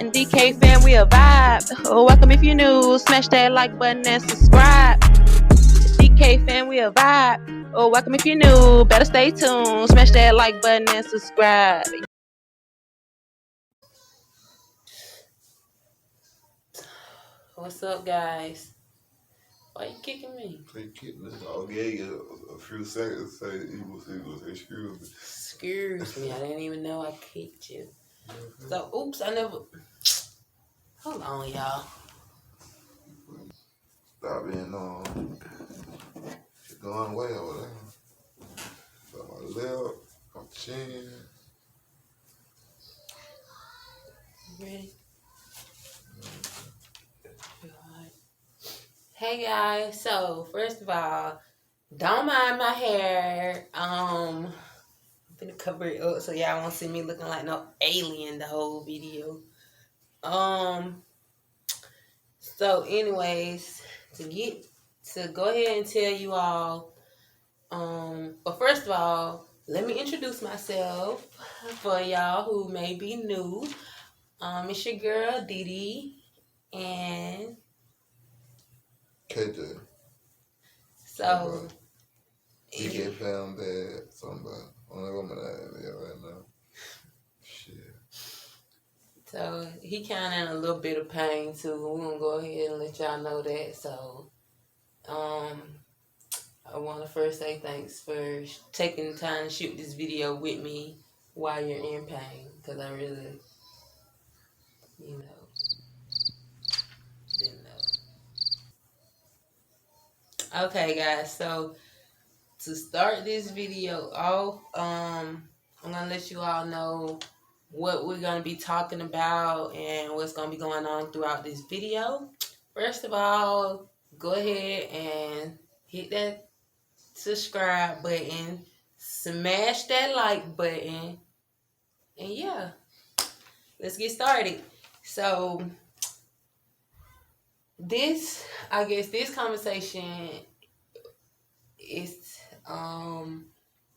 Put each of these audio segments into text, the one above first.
And Dee&Kay fam, we a vibe. Oh, welcome if you're new. Smash that like button and subscribe. Dee&Kay fam, we a vibe. Oh, welcome if you're new. Better stay tuned. Smash that like button and subscribe. What's up, guys? Why you kicking me? They kicked me. I gave you a few seconds to say excuse me. Excuse me, I didn't even know I kicked you. So, oops, I never. Hold on, y'all. Stop being going away over there. So my lip, my chin. Ready? Hey, guys. So, first of all, don't mind my hair. I'm gonna cover it up so y'all won't see me looking like no alien the whole video. So, anyways, to go ahead and tell you all. But first of all, let me introduce myself for y'all who may be new. It's your girl Dee and KJ. so Dee&Kay found bad. Somebody. Only woman I have here right now. Shit. So he kind of in a little bit of pain too. We're gonna go ahead and let y'all know that. So, I want to first say thanks for taking the time to shoot this video with me while you're in pain, because I really, didn't know. Okay, guys. So to start this video off, I'm gonna let you all know what we're gonna be talking about and what's gonna be going on throughout this video. First of all, go ahead and hit that subscribe button, smash that like button, and yeah, let's get started. So this conversation is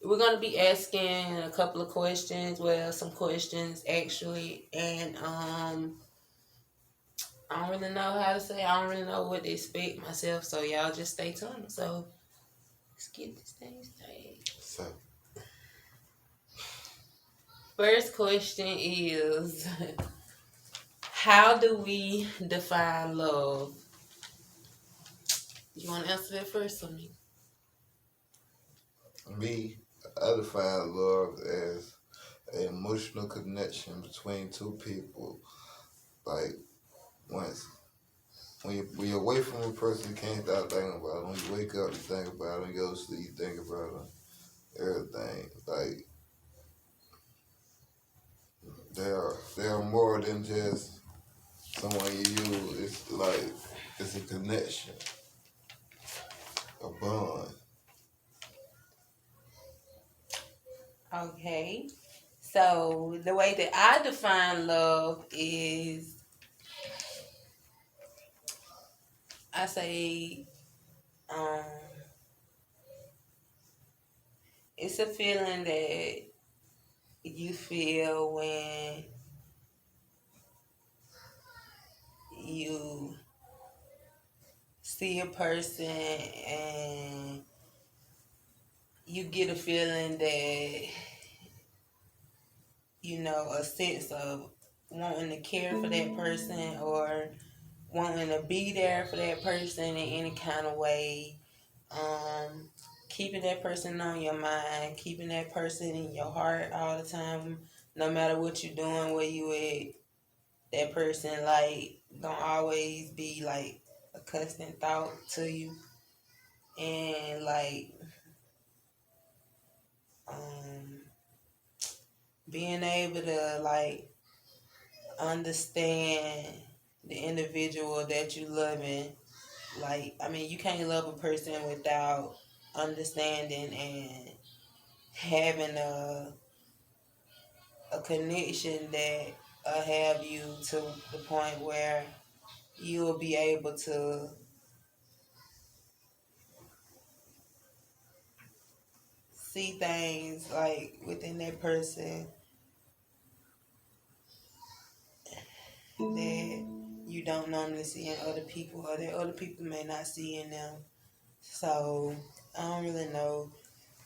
we're going to be asking a couple of questions, well, some questions actually, and I don't really know how to say, I don't really know what to expect myself, so y'all just stay tuned. So let's get this thing started. So. First question is, how do we define love? You want to answer that first for me? Me, I define love as an emotional connection between two people. Like, when you're away from a person, you can't stop thinking about it. When you wake up, you think about it. When you go to sleep, you think about it. Everything. Like, they are more than just someone you use. It's like, it's a connection, a bond. Okay. So the way that I define love is, I say, it's a feeling that you feel when you see a person and you get a feeling that, a sense of wanting to care for that person or wanting to be there for that person in any kind of way. Keeping that person on your mind, keeping that person in your heart all the time, no matter what you're doing, where you at, that person like gonna always be like a constant thought to you, and like being able to like understand the individual that you loving. Like, I mean, you can't love a person without understanding and having a connection that have you to the point where you will be able to see things like within that person that you don't normally see in other people, or that other people may not see in them. So I don't really know.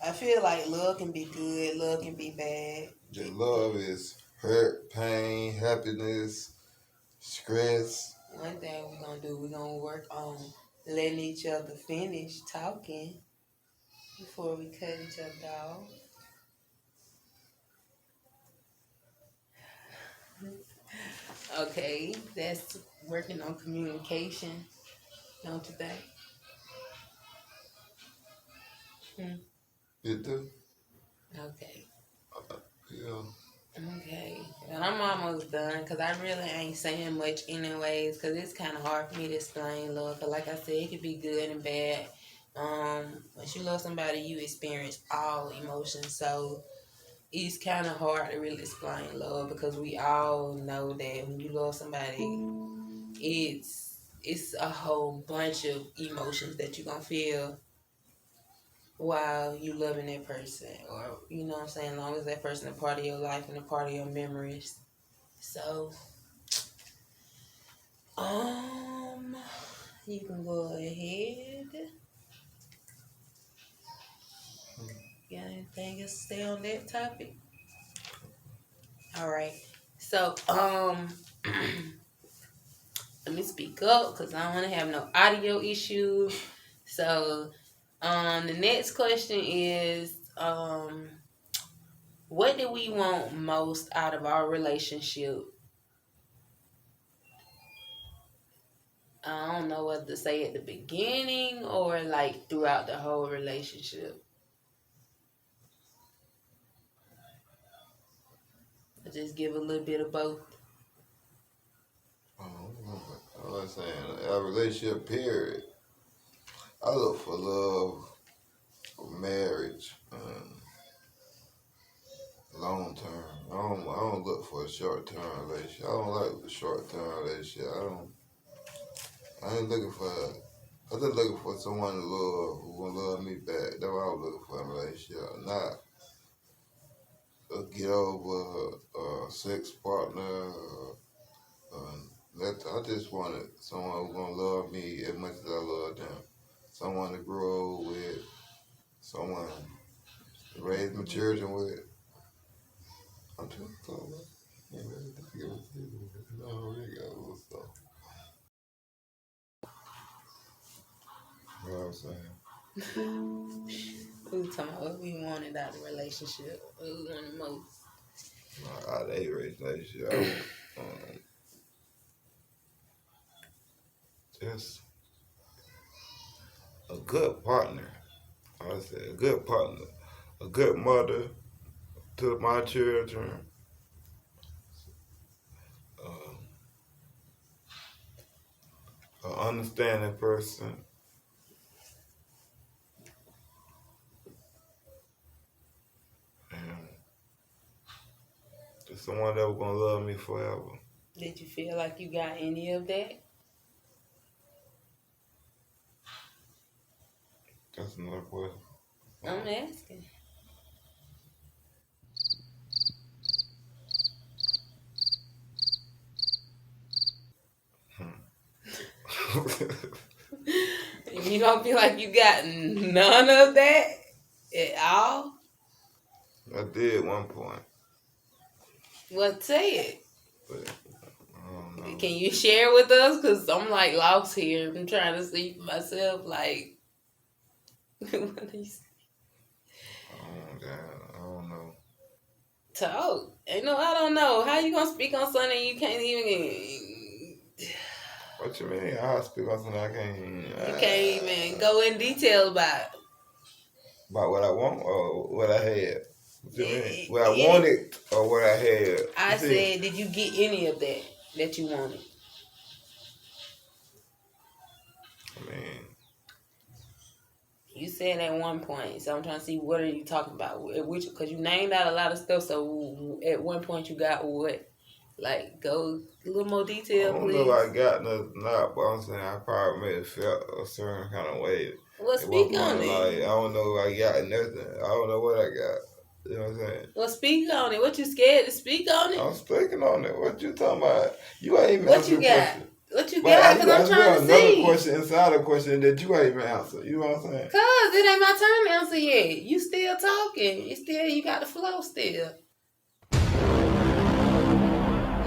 I feel like love can be good, love can be bad. The love is hurt, pain, happiness, stress. One thing we're gonna do, we're gonna work on letting each other finish talking before we cut each other off. Okay, that's working on communication, don't you think? You do? Okay. Yeah. Okay. And I'm almost done because I really ain't saying much anyways, because it's kind of hard for me to explain love. But like I said, it could be good and bad. Once you love somebody, you experience all emotions. So it's kind of hard to really explain love, because we all know that when you love somebody, it's a whole bunch of emotions that you're gonna feel while you loving that person, or you know what I'm saying, as long as that person a part of your life and a part of your memories. So you can go ahead. Got anything else to say on that topic? All right. So let me speak up because I don't want to have no audio issues. So the next question is, what do we want most out of our relationship? I don't know what to say at the beginning or like throughout the whole relationship. I just give a little bit of both. I was saying, a relationship period. I look for love, for marriage, long term. I don't look for a short term relationship. I don't like the short term relationship. I ain't looking for. I'm just looking for someone to love, who gonna love me back. That's what I'm looking for in a relationship. Not a get over a sex partner. I just wanted someone who's gonna love me as much as I love them. Someone to grow with. Someone to raise my children with. I'm trying to talk about. Yeah, no, we got a little stuff. You know what I'm saying? We were talking about what we wanted out of the relationship. What we wanted most. Out of a relationship, just a good partner. I would say a good partner, a good mother to my children. An understanding person. And just someone that was gonna love me forever. Did you feel like you got any of that? That's another question. I'm asking. You don't feel like you got none of that at all? I did at one point. Well, say it. But I don't know. Can you share with us? Because I'm like lost here. I'm trying to see for myself. Like, what do you say? Oh, God, I don't know. Talk. Ain't no, I don't know. How you gonna speak on something you can't even? What you mean? I'll speak on something I can't even. You can't even go in detail about. About what I want or what I had? What you mean? What I wanted or what I had? I said, did you get any of that you wanted? I mean, you said at one point, so I'm trying to see what are you talking about? Which, because you named out a lot of stuff. So at one point you got what? Like, go a little more detail, please. I don't know if I got nothing, not, but I'm saying I probably may have felt a certain kind of way. Well, speak on it. Like, I don't know if I got nothing. I don't know what I got. You know what I'm saying? Well, speak on it. What you scared to speak on it? I'm speaking on it. What you talking about? You ain't even What answer you the got? question. What you But got? you Because I'm asked me trying to another see. question inside the question that you ain't even answer. You know what I'm saying? Cause it ain't my turn to answer yet. You still talking. You got the flow still.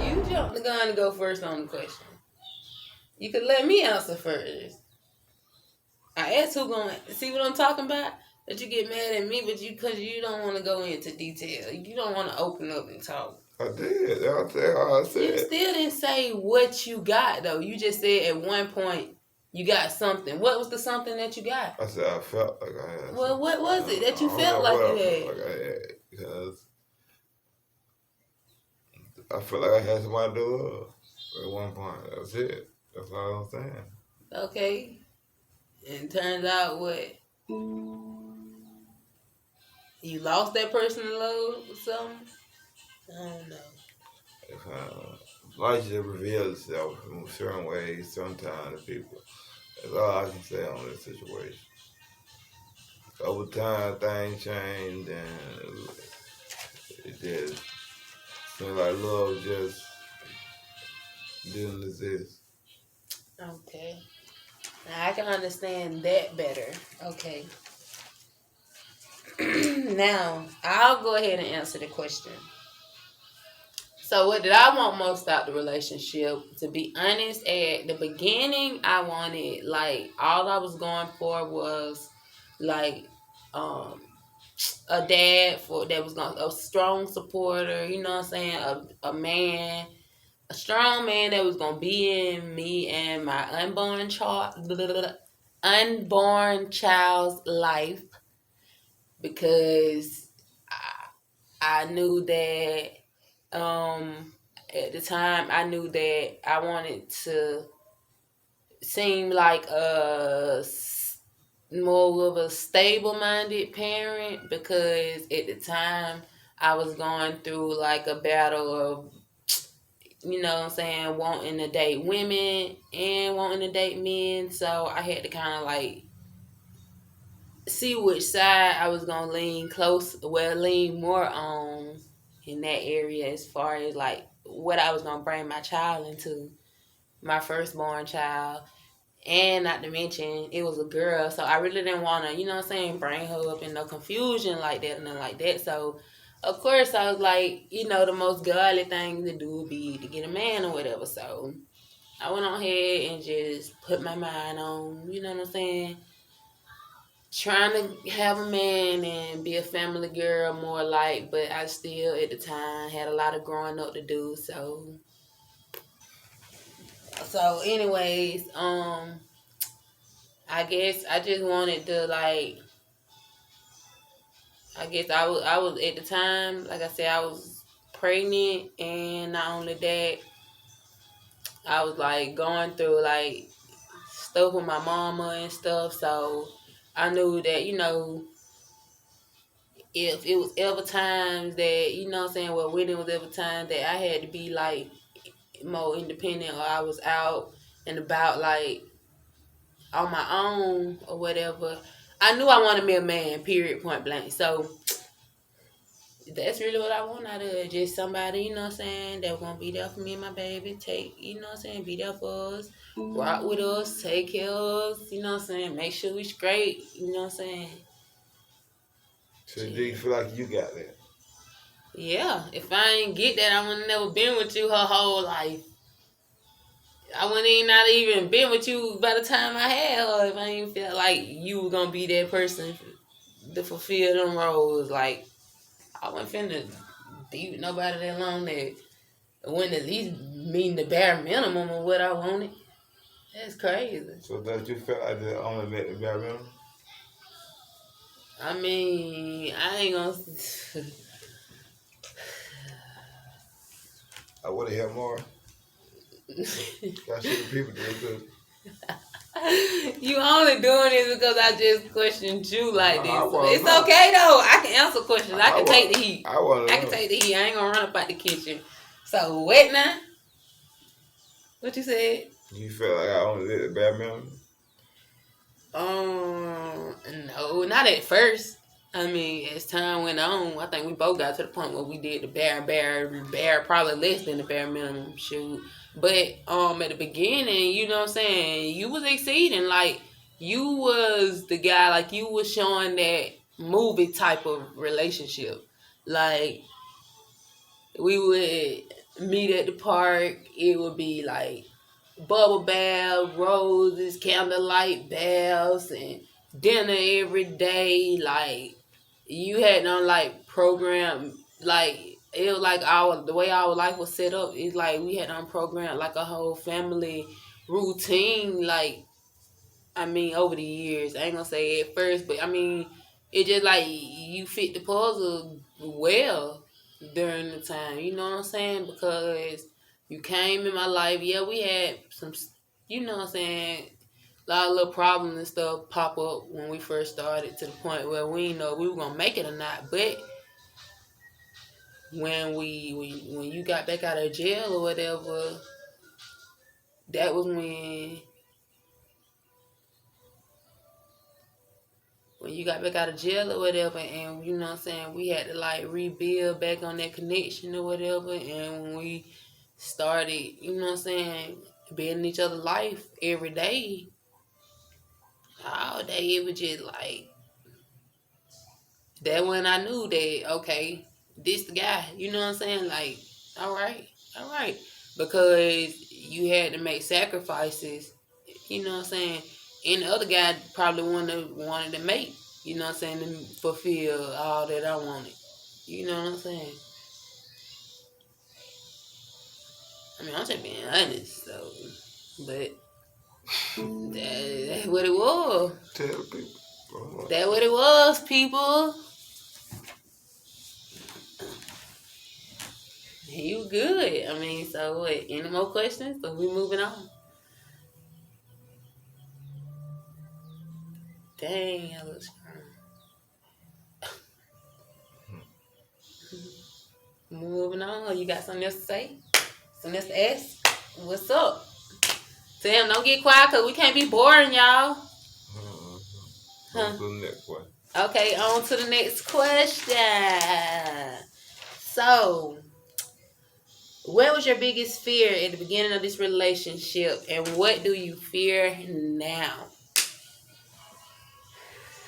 You jumped the gun to go first on the question. You could let me answer first. I asked who gonna see what I'm talking about. That you get mad at me, but because you don't want to go into detail. You don't want to open up and talk. I did. That's all I said. You still didn't say what you got though. You just said at one point you got something. What was the something that you got? I said I felt like I had. Well, what was it that you I felt like you had? Like I had because I felt like I had somebody to love at one point. That's it. That's all I'm saying. Okay. And turns out what? You lost that person to love or something? I don't know. Life just reveals itself in certain ways sometimes to people. That's all I can say on this situation. Over time, things change and it just seems like love just didn't exist. Okay. Now I can understand that better. Okay. Now, I'll go ahead and answer the question. So what did I want most out the relationship? To be honest, at the beginning, I wanted, like, all I was going for was, like, a dad that was a strong supporter, you know what I'm saying? A man, a strong man that was gonna be in me and my unborn child's life, because I knew that at the time I knew that I wanted to seem like more of a stable-minded parent, because at the time I was going through like a battle of, you know what I'm saying, wanting to date women and wanting to date men. So I had to kind of like see which side I was going to lean more on in that area, as far as like what I was going to bring my child into, my firstborn child. And not to mention, it was a girl, so I really didn't want to, you know what I'm saying, bring her up in no confusion like that and nothing like that. So, of course, I was like, you know, the most godly thing to do would be to get a man or whatever. So, I went on ahead and just put my mind on, you know what I'm saying, trying to have a man and be a family girl more like, but I still, at the time, had a lot of growing up to do. So anyways, I guess I just wanted to, like, I guess I was at the time, like I said, I was pregnant, and not only that, I was like going through like stuff with my mama and stuff. So I knew that, you know, if it was ever times that, you know what I'm saying, well, when it was ever times that I had to be like more independent, or I was out and about like on my own or whatever, I knew I wanted me a man, period, point blank. So that's really what I want out of it. Just somebody, you know what I'm saying, that gonna be there for me and my baby. Take, you know what I'm saying, be there for us, rock with us, take care of us, you know what I'm saying, make sure we straight, you know what I'm saying. So do you feel like you got that? Yeah, if I ain't get that, I would have never been with you her whole life. I wouldn't even not even been with you by the time I had her, if I ain't feel like you were gonna be that person to fulfill them roles. Like, I wasn't finna be with nobody that long that wouldn't at least mean the bare minimum of what I wanted. That's crazy. So that you felt like that only met the bare minimum? I mean, I ain't gonna. I would have helped more. Got shit people do too. You only doing this because I just questioned you like this. It's know. okay though. I can answer questions. I can take the heat. I can take the heat. I ain't gonna run up out the kitchen. So what now? What you said? You felt like I only did the bare minimum? No, not at first. I mean, as time went on, I think we both got to the point where we did the bare, probably less than the bare minimum shoot. But at the beginning, you know what I'm saying, you was exceeding. Like, you was the guy, like, you was showing that movie type of relationship. Like, we would meet at the park. It would be like bubble bath, roses, candlelight baths, and dinner every day. Like, you had no like program. Like, it was like the way our life was set up. It's like we had on program like a whole family routine. Like, I mean, over the years, I ain't gonna say at first, but I mean, it just like you fit the puzzle well during the time. You know what I'm saying? Because you came in my life. Yeah, we had some, you know what I'm saying, a lot of little problems and stuff pop up when we first started, to the point where we didn't know if we were gonna make it or not. But when when you got back out of jail or whatever, that was when you got back out of jail or whatever, and you know what I'm saying, we had to like rebuild back on that connection or whatever. And when we started, you know what I'm saying, being in each other's life every day, all day, it was just like that. When I knew that, okay, this the guy, you know what I'm saying, like, all right, because you had to make sacrifices, you know what I'm saying, and the other guy probably wanted to make, you know what I'm saying, to fulfill all that I wanted, you know what I'm saying. I mean, I'm just being honest, so, but that's what it was. Tell people. That's what it was, people. You good. I mean, so what? Any more questions? So we moving on. Dang, I look strong. Moving on. You got something else to say? Something else to ask? What's up? Sam, don't get quiet, because we can't be boring, y'all. On to the next one. Okay, on to the next question. So, what was your biggest fear at the beginning of this relationship, and what do you fear now?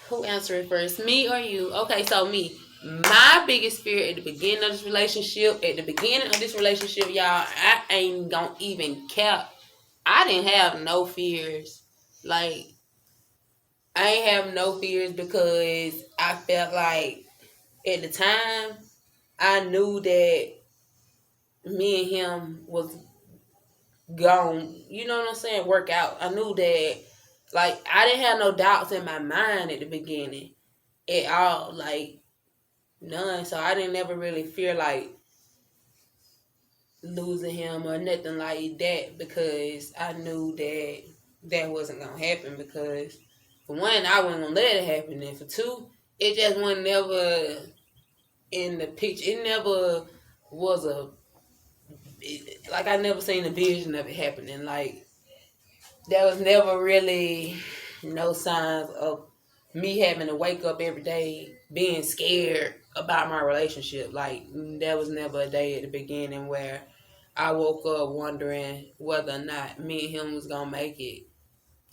Who answered first, me or you? Okay, so me. My biggest fear at the beginning of this relationship, y'all, I ain't gonna even cap. I didn't have no fears. Like, I ain't have no fears, because I felt like at the time, I knew that me and him was gone, you know what I'm saying, work out. I knew that, like, I didn't have no doubts in my mind at the beginning at all, like, none. So I didn't never really fear like losing him or nothing like that, because I knew that that wasn't gonna happen. Because for one, I wasn't gonna let it happen, and for two, it just wasn't never in the picture. It never was like, I never seen a vision of it happening. Like, there was never really no signs of me having to wake up every day being scared about my relationship. Like, there was never a day at the beginning where I woke up wondering whether or not me and him was gonna make it.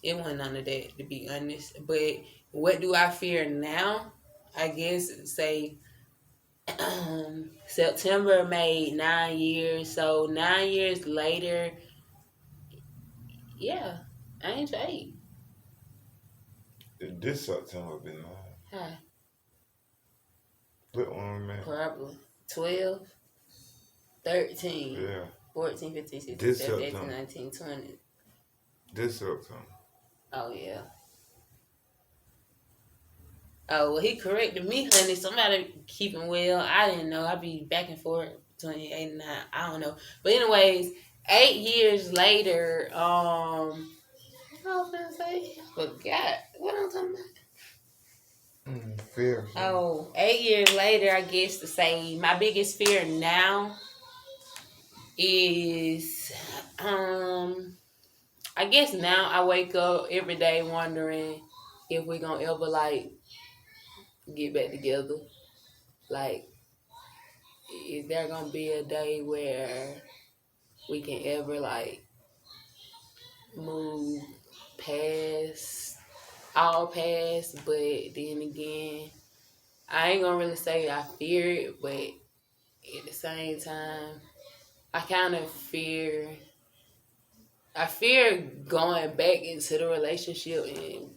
It wasn't none of that, to be honest. But what do I fear now? I guess say September made 9 years. So 9 years later, yeah, I ain't 8. This September been 9. Huh. What one, man? Probably 12, 13, Yeah. 14, 15, 16, This 17, 18, September. 19, 20. This September. Oh, yeah. Oh, well, he corrected me, honey. Somebody keep him well. I didn't know. I'd be back and forth between 8 and 9. I don't know. But anyways, 8 years later, what I was going to say? I forgot. What I'm talking about? Fear. Oh, 8 years later, I guess to say my biggest fear now is, I guess now I wake up every day wondering if we're going to ever, like, get back together. Like, is there gonna be a day where we can ever like move past all past? But then again, I ain't gonna really say I fear it, but at the same time, I kind of fear. I fear going back into the relationship and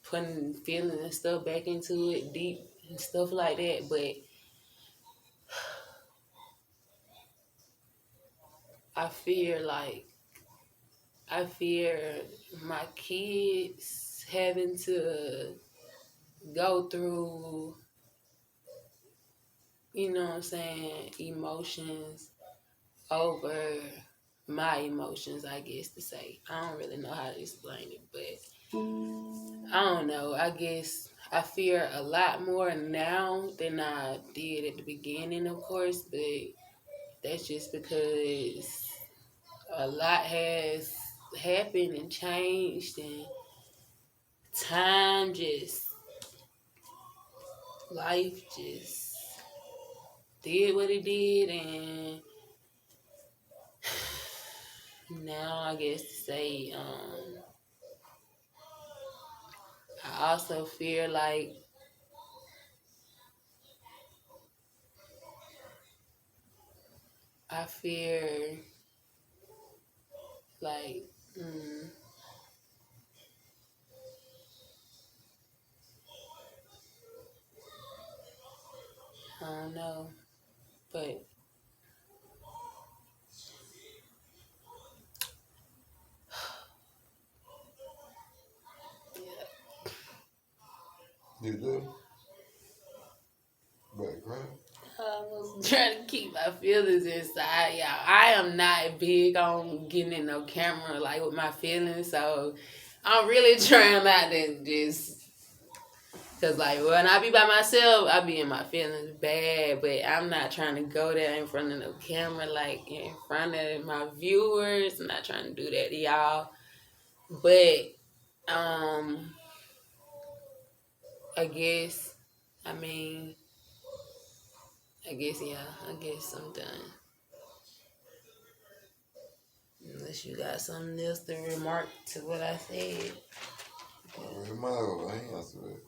putting feelings and stuff back into it deep and stuff like that. But I fear like I fear my kids having to go through, you know what I'm saying, emotions over my emotions, I guess to say. I don't really know how to explain it, but I don't know. I guess I fear a lot more now than I did at the beginning, of course, but that's just because a lot has happened and changed, and time just, life just did what it did, and now I guess to say, I also fear like I fear like I don't know, but You do? Background? I was trying to keep my feelings inside, y'all. I am not big on getting in no camera like with my feelings, so I'm really trying not to just. Cause like when I be by myself, I be in my feelings bad, but I'm not trying to go there in front of the camera, like in front of my viewers. I'm not trying to do that to y'all. But I guess, I mean, yeah, I guess I'm done. Unless you got something else to remark to what I said. I ain't answer that.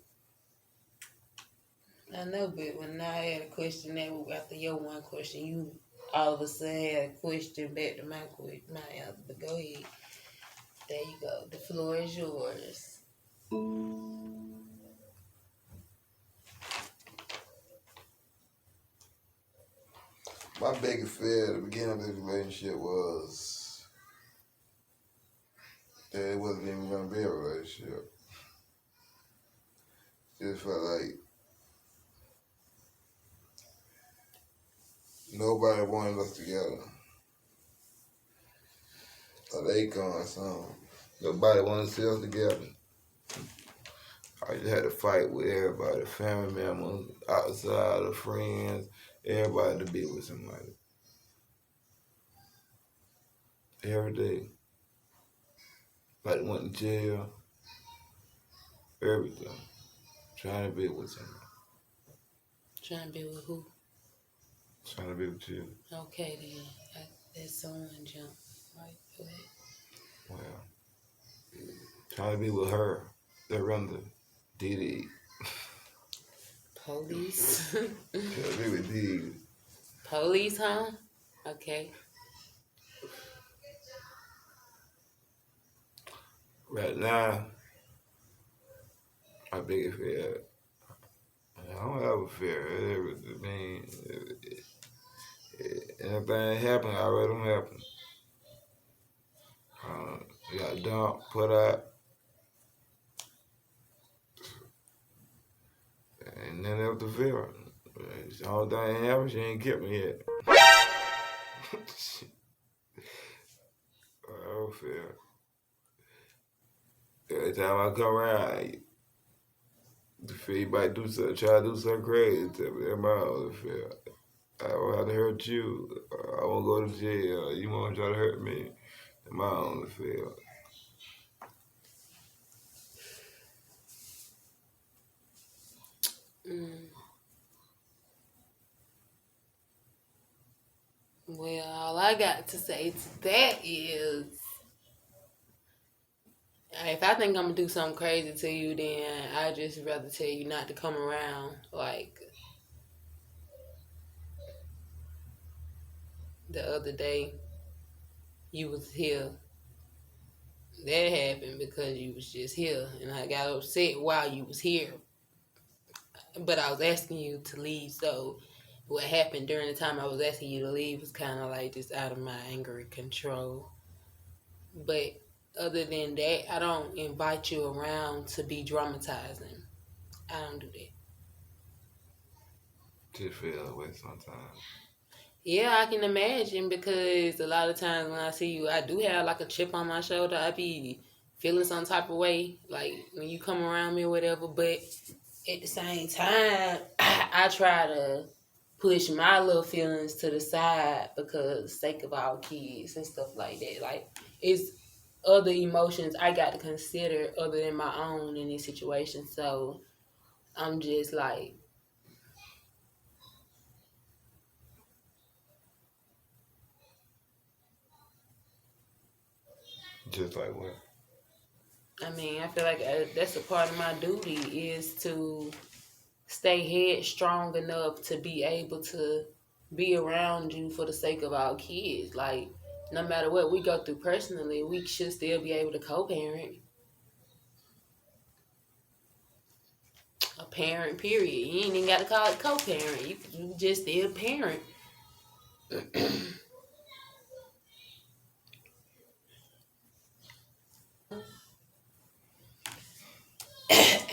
I know, but when I had a question that after your one question, you all of a sudden had a question back to my answer. But go ahead. There you go. The floor is yours. My biggest fear at the beginning of this relationship was that it wasn't even gonna be a relationship. Just felt like nobody wanted us together. Or they gone, so nobody wanted to see us together. I just had to fight with everybody, family members, outside of friends, everybody to be with somebody. Every day. Like went to jail, everything. Trying to be with somebody. Trying to be with who? Trying to be with you. Okay, then. That's someone jump. Right, go ahead. Well, trying to be with her, the Rhonda, Dee. Police. Trying to be with Dee. Police, huh? Okay. Right now, my biggest fear, I don't have a fear. I mean, anything happen, I already don't happen. You got dumped, put out, and then else to fear. The only thing ain't happened, she ain't kept me yet. I don't fear. Every time I come around, the fear might do something, try to do something crazy to me. That's my only fear. I don't have to hurt you. I won't go to jail. You won't try to hurt me. That's my only fear. Well, all I got to say to that is, if I think I'm gonna do something crazy to you, then I just rather tell you not to come around. Like the other day, you was here. That happened because you was just here, and I got upset while you was here. But I was asking you to leave, so what happened during the time I was asking you to leave was kind of like just out of my anger and control. But other than that, I don't invite you around to be dramatizing. I don't do that. Just feel away sometimes. Yeah, I can imagine, because a lot of times when I see you, I do have like a chip on my shoulder. I be feeling some type of way, like when you come around me or whatever. But at the same time, I try to push my little feelings to the side because sake of our kids and stuff like that. Like, it's other emotions I got to consider other than my own in this situation. So I'm just like, Just like what? I mean, I feel like that's a part of my duty is to stay headstrong enough to be able to be around you for the sake of our kids. Like, no matter what we go through personally, we should still be able to co-parent. A parent, period. You ain't even got to call it co-parent. You just still parent.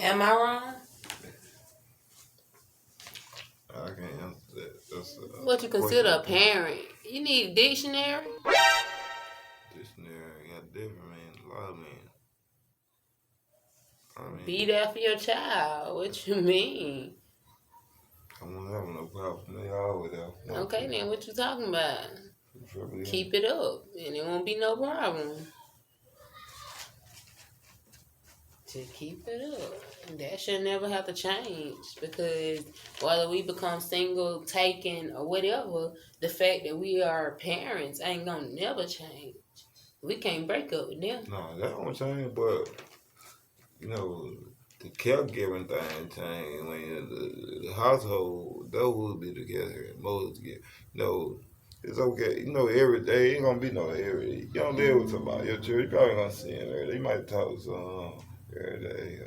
Am I wrong? I can't answer that. That's What you consider a parent? You need a dictionary? Dictionary got different meanings. A lot of meanings. Be there for your child. What you mean? I won't have no problem. They always have. Okay, then what you talking about? Keep it up, and it won't be no problem. Just keep it up. That should never have to change, because whether we become single, taken, or whatever, the fact that we are parents ain't gonna never change. We can't break up with them. No, that won't change, but you know, the caregiving thing changed when the household, those will be together, most together. You know, it's okay. You know, every day ain't gonna be no every day. You don't live with somebody, your children, you probably gonna see them every day. You might talk to some every day.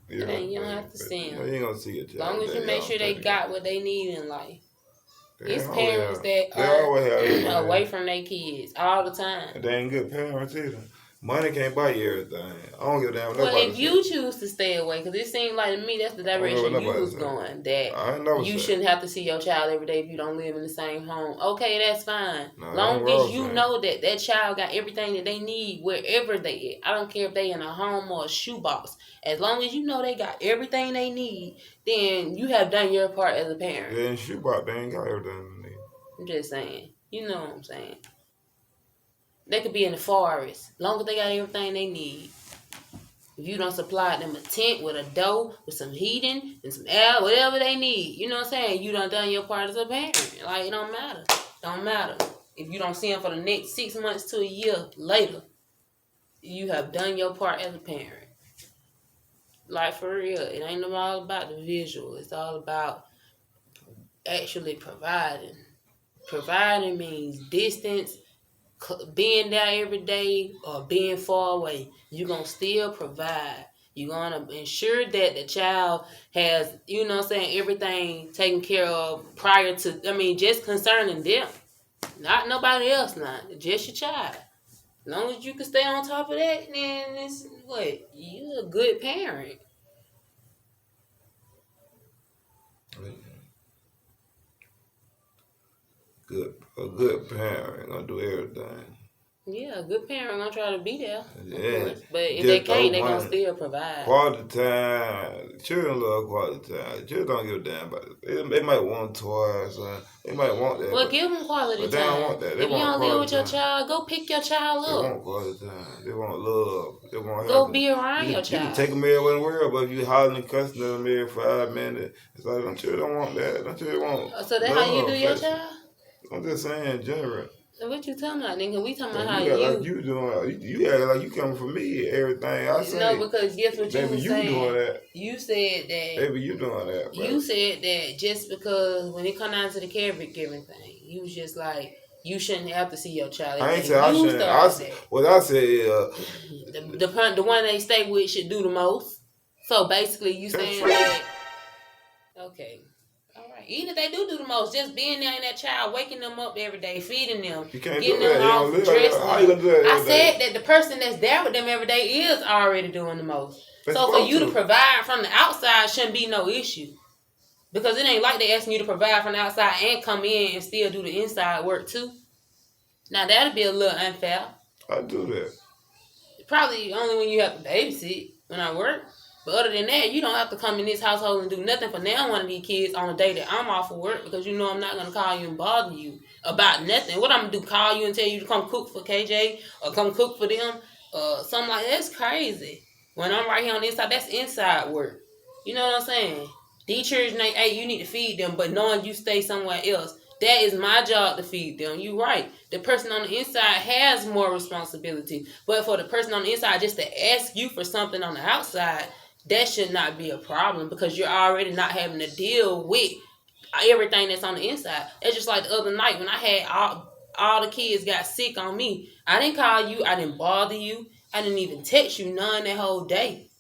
You don't have to see them. You ain't gonna see your child. As long as you make sure they got what they need in life. It's They parents that are away from their kids all the time. They ain't good parents either. Money can't buy you everything. I don't give a damn what Well, if you choose to stay away, because it seems like to me that's the direction you was going, that you shouldn't have to see your child every day if you don't live in the same home. Okay, that's fine. Long as you know that that child got everything that they need wherever they at. I don't care if they in a home or a shoebox. As long as you know they got everything they need, then you have done your part as a parent. Yeah, in shoebox, they ain't got everything they need. I'm just saying. You know what I'm saying. They could be in the forest, long as they got everything they need. If you don't supply them a tent with a door, with some heating and some air, whatever they need, you know what I'm saying? You done your part as a parent. Like, it don't matter. Don't matter. If you don't see them for the next 6 months to a year later, you have done your part as a parent. Like, for real, it ain't all about the visual. It's all about actually providing. Providing means distance, being there every day, or being far away. You're going to still provide. You're going to ensure that the child has, you know what I'm saying, everything taken care of prior to, just concerning them. Not nobody else, not just your child. As long as you can stay on top of that, then it's what? You're a good parent. A good parent gonna do everything. Yeah, a good parent gonna try to be there. Yeah. But if they can't, they gonna still provide. Quality time. Children love quality time. Children don't give a damn about it. They might want toys. They might want that. Well, give them quality time. But they don't want that. If you don't live with your child, go pick your child up. They want quality time. They want love. They want go be around your child. You can take them everywhere in the world, but if you hollering and cussing them every 5 minutes, it's like, them children don't want that. Them children want So that's how you do your child? I'm just saying, general. So what you talking about, nigga? We talking about how you like you doing. You act like you coming for me. Everything I say. No, because guess what you was saying? Doing that. You said that. Baby, you doing that. Bro. You said that just because when it come down to the caregiving thing, you was just like you shouldn't have to see your child. I ain't say I shouldn't. What I said the one they stay with should do the most. So basically, you saying that. Okay. Even if they do the most, just being there in that child, waking them up every day, feeding them, getting them off, dressing them. I said that the person that's there with them every day is already doing the most. So for you to provide from the outside shouldn't be no issue. Because it ain't like they asking you to provide from the outside and come in and still do the inside work too. Now that'd be a little unfair. I do that. Probably only when you have to babysit when I work. But other than that, you don't have to come in this household and do nothing for now one of these kids on the day that I'm off of work because you know I'm not going to call you and bother you about nothing. What I'm going to do, call you and tell you to come cook for KJ or come cook for them? Something like that's crazy. When I'm right here on the inside, that's inside work. You know what I'm saying? These children, hey, you need to feed them, but knowing you stay somewhere else, that is my job to feed them. You right. The person on the inside has more responsibility. But for the person on the inside just to ask you for something on the outside, that should not be a problem because you're already not having to deal with everything that's on the inside. It's just like the other night when I had all the kids got sick on me. I didn't call you. I didn't bother you. I didn't even text you none that whole day.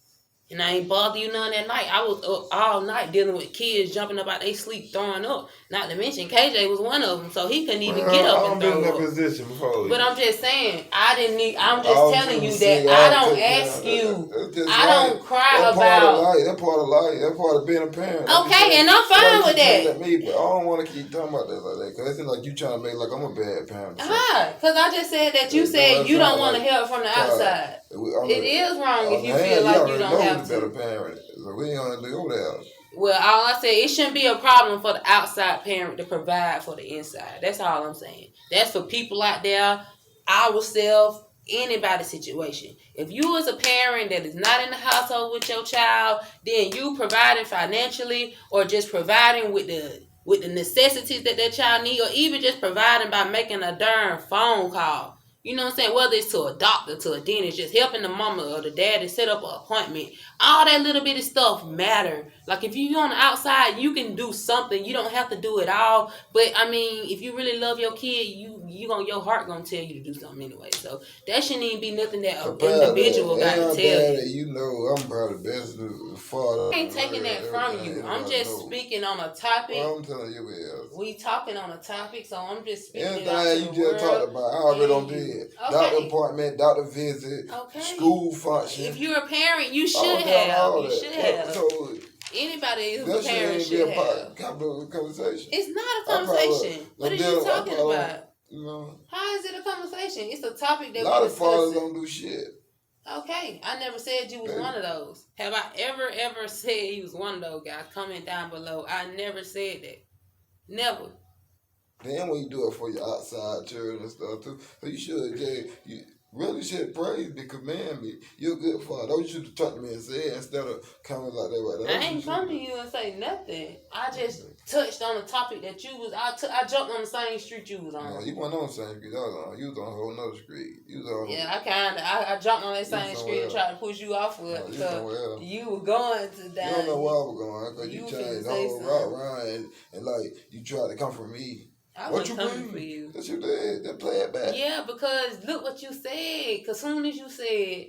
And I ain't bother you none that night. I was up all night dealing with kids jumping up out their sleep, throwing up. Not to mention, KJ was one of them, so he couldn't even get up and throw up. I've been in that position before. But I'm just saying, I'm just telling you that I don't ask you. I don't cry about. That's part of life. That's part of being a parent. Okay, and I'm fine with that. But I don't want to keep talking about that like that because it's like you trying to make like I'm a bad parent. Because I just said that you said you don't want to help from the outside. It is wrong if you feel like you don't have to. Better parent. So we ain't gonna do that. Well, all I said, it shouldn't be a problem for the outside parent to provide for the inside. That's all I'm saying. That's for people out there, ourselves, anybody's situation. If you as a parent that is not in the household with your child, then you providing financially or just providing with the necessities that child need, or even just providing by making a darn phone call. You know what I'm saying? Whether it's to a doctor, to a dentist, just helping the mama or the daddy set up an appointment. All that little bit of stuff matter. Like if you're on the outside, you can do something. You don't have to do it all. But I mean, if you really love your kid, your heart gonna tell you to do something anyway. So that shouldn't even be nothing that an individual got to tell you. You know, I'm probably the best father. I ain't taking that from you. I'm just speaking on a topic. Well, I'm telling you what. We talking on a topic, so I'm just speaking. Anything you just talked about, I already done did. Okay. Doctor appointment, doctor visit, school function. If you're a parent, you should have. You should have. So, anybody who's a parent should have. Conversation. It's not a conversation. What are you talking about? You know, how is it a conversation? It's a topic that a lot of fathers don't do shit. Okay, I never said you was one of those. Have I ever said you was one of those guys? Comment down below. I never said that. Never. Then when you do it for your outside children and stuff too, so you should, Jay, you really should praise me, command me. You're a good father. That's what you should talk to me and say instead of coming like that. I ain't come to you and say nothing. I just touched on the topic that you was. I jumped on the same street you was on. No, you weren't on the same street. You was on a whole nother street. I jumped on that same street and tried to push you off of it because you were going to die. You don't know where I was going because you changed the whole route around and like you tried to come for me. I wasn't coming for you. Yes, you did. Then play it back. Yeah, because look what you said. Because soon as you said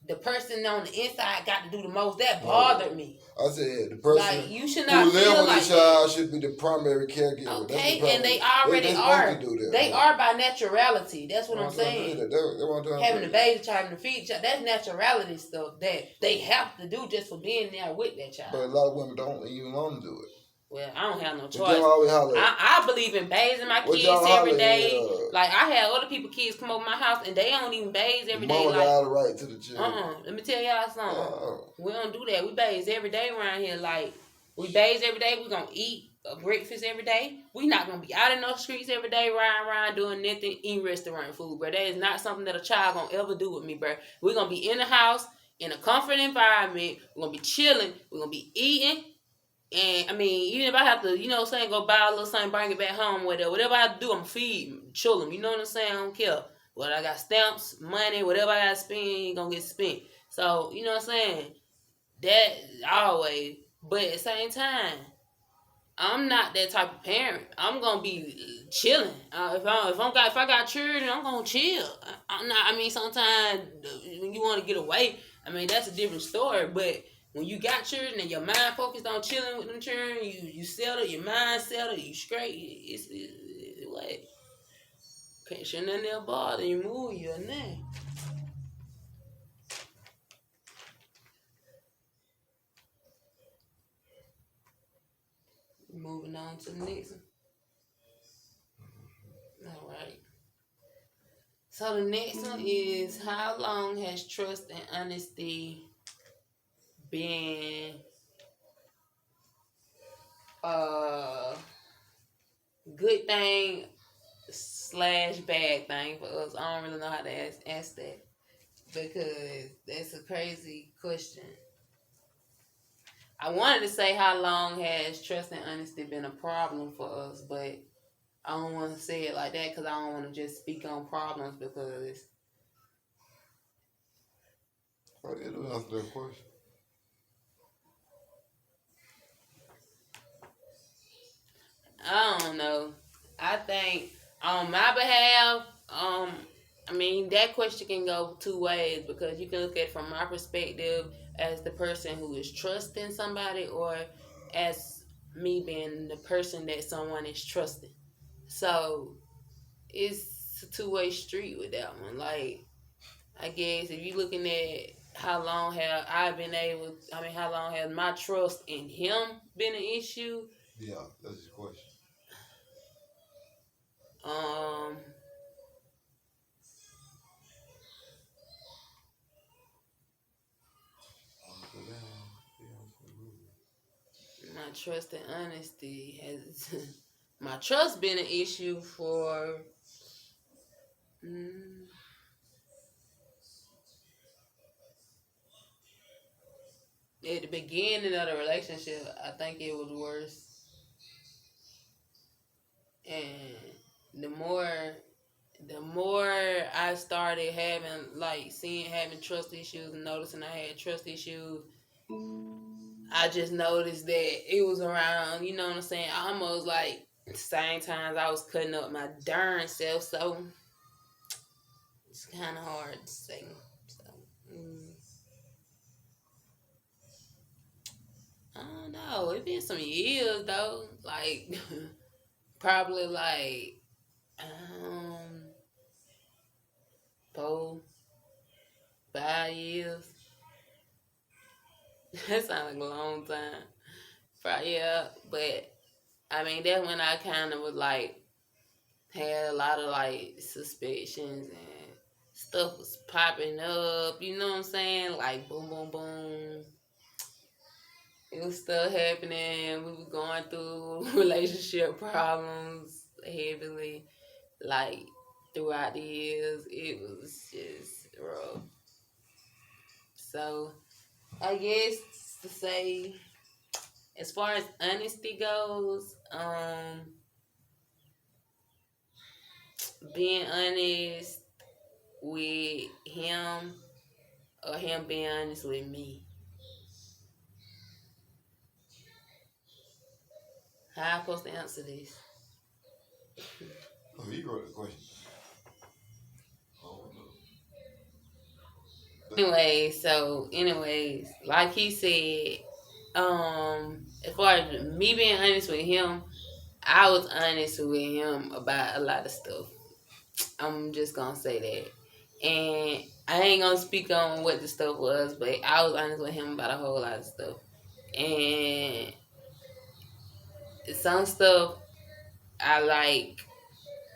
the person on the inside got to do the most, that bothered me. I said the person like, you should not who live with the child should be the primary caregiver. Okay, and they already are. They are by naturality. That's what I'm saying. Having a baby, having to feed child, that's naturality stuff that they have to do just for being there with that child. But a lot of women don't even want to do it. Well, I don't have no What choice. y'all always holler at? I believe in bathing my What kids y'all every holler day. at, Like, I had other people kids come over my house and they don't even bathe every day. Mama Like, got the right to the children. let me tell y'all something. We don't do that. We bathe every day around here. Like, we bathe every day. We gonna eat a breakfast every day. We not gonna be out in those streets every day, riding around doing nothing, eating restaurant food, bro. That is not something that a child gonna ever do with me, bro. We gonna be in the house in a comfort environment. We're gonna be chilling. We're gonna be eating. And I mean, even if I have to, you know what I'm saying, go buy a little something, bring it back home, whatever I have to do, I'm feed, chill them. You know what I'm saying? I don't care. Whether I got stamps, money, whatever I got to spend, gonna get spent. So, you know what I'm saying? That always. But at the same time, I'm not that type of parent. I'm gonna be chilling. If I got children, I'm gonna chill. I'm not. I mean, sometimes when you want to get away, I mean that's a different story. But when you got children and your mind focused on chilling with them children, you settle, your mind settled, you straight. It's what? Can't share nothing else bother you, move you or nothing. Moving on to the next one. All right. So the next one is, how long has trust and honesty been a good thing / bad thing for us? I don't really know how to ask that, because that's a crazy question. I wanted to say how long has trust and honesty been a problem for us, but I don't want to say it like that because I don't want to just speak on problems, because I didn't answer that question. I don't know. I think on my behalf, I mean, that question can go two ways, because you can look at it from my perspective as the person who is trusting somebody, or as me being the person that someone is trusting. So it's a two-way street with that one. Like, I guess if you're looking at how long have I been able, I mean, how long has my trust in him been an issue? Yeah, that's his question. Um, my trust and honesty has my trust been an issue for at the beginning of the relationship. I think it was worse, and the more I started having trust issues and noticing I had trust issues, I just noticed that it was around, you know what I'm saying, almost like the same times I was cutting up my darn self. So it's kind of hard to say. So, I don't know. It's been some years though. Like probably like 4, 5 years. That sounds like a long time. Probably, yeah. But I mean, that's when I kind of was like had a lot of like suspicions, and stuff was popping up. You know what I'm saying? Like boom, boom, boom. It was still happening. We were going through relationship problems heavily, like throughout the years. It was just rough. So I guess to say, as far as honesty goes, being honest with him, or him being honest with me. How I supposed to answer this? Oh, you wrote the question. Oh, no. Anyways, like he said, as far as me being honest with him, I was honest with him about a lot of stuff. I'm just gonna say that. And I ain't gonna speak on what the stuff was, but I was honest with him about a whole lot of stuff. And some stuff I like.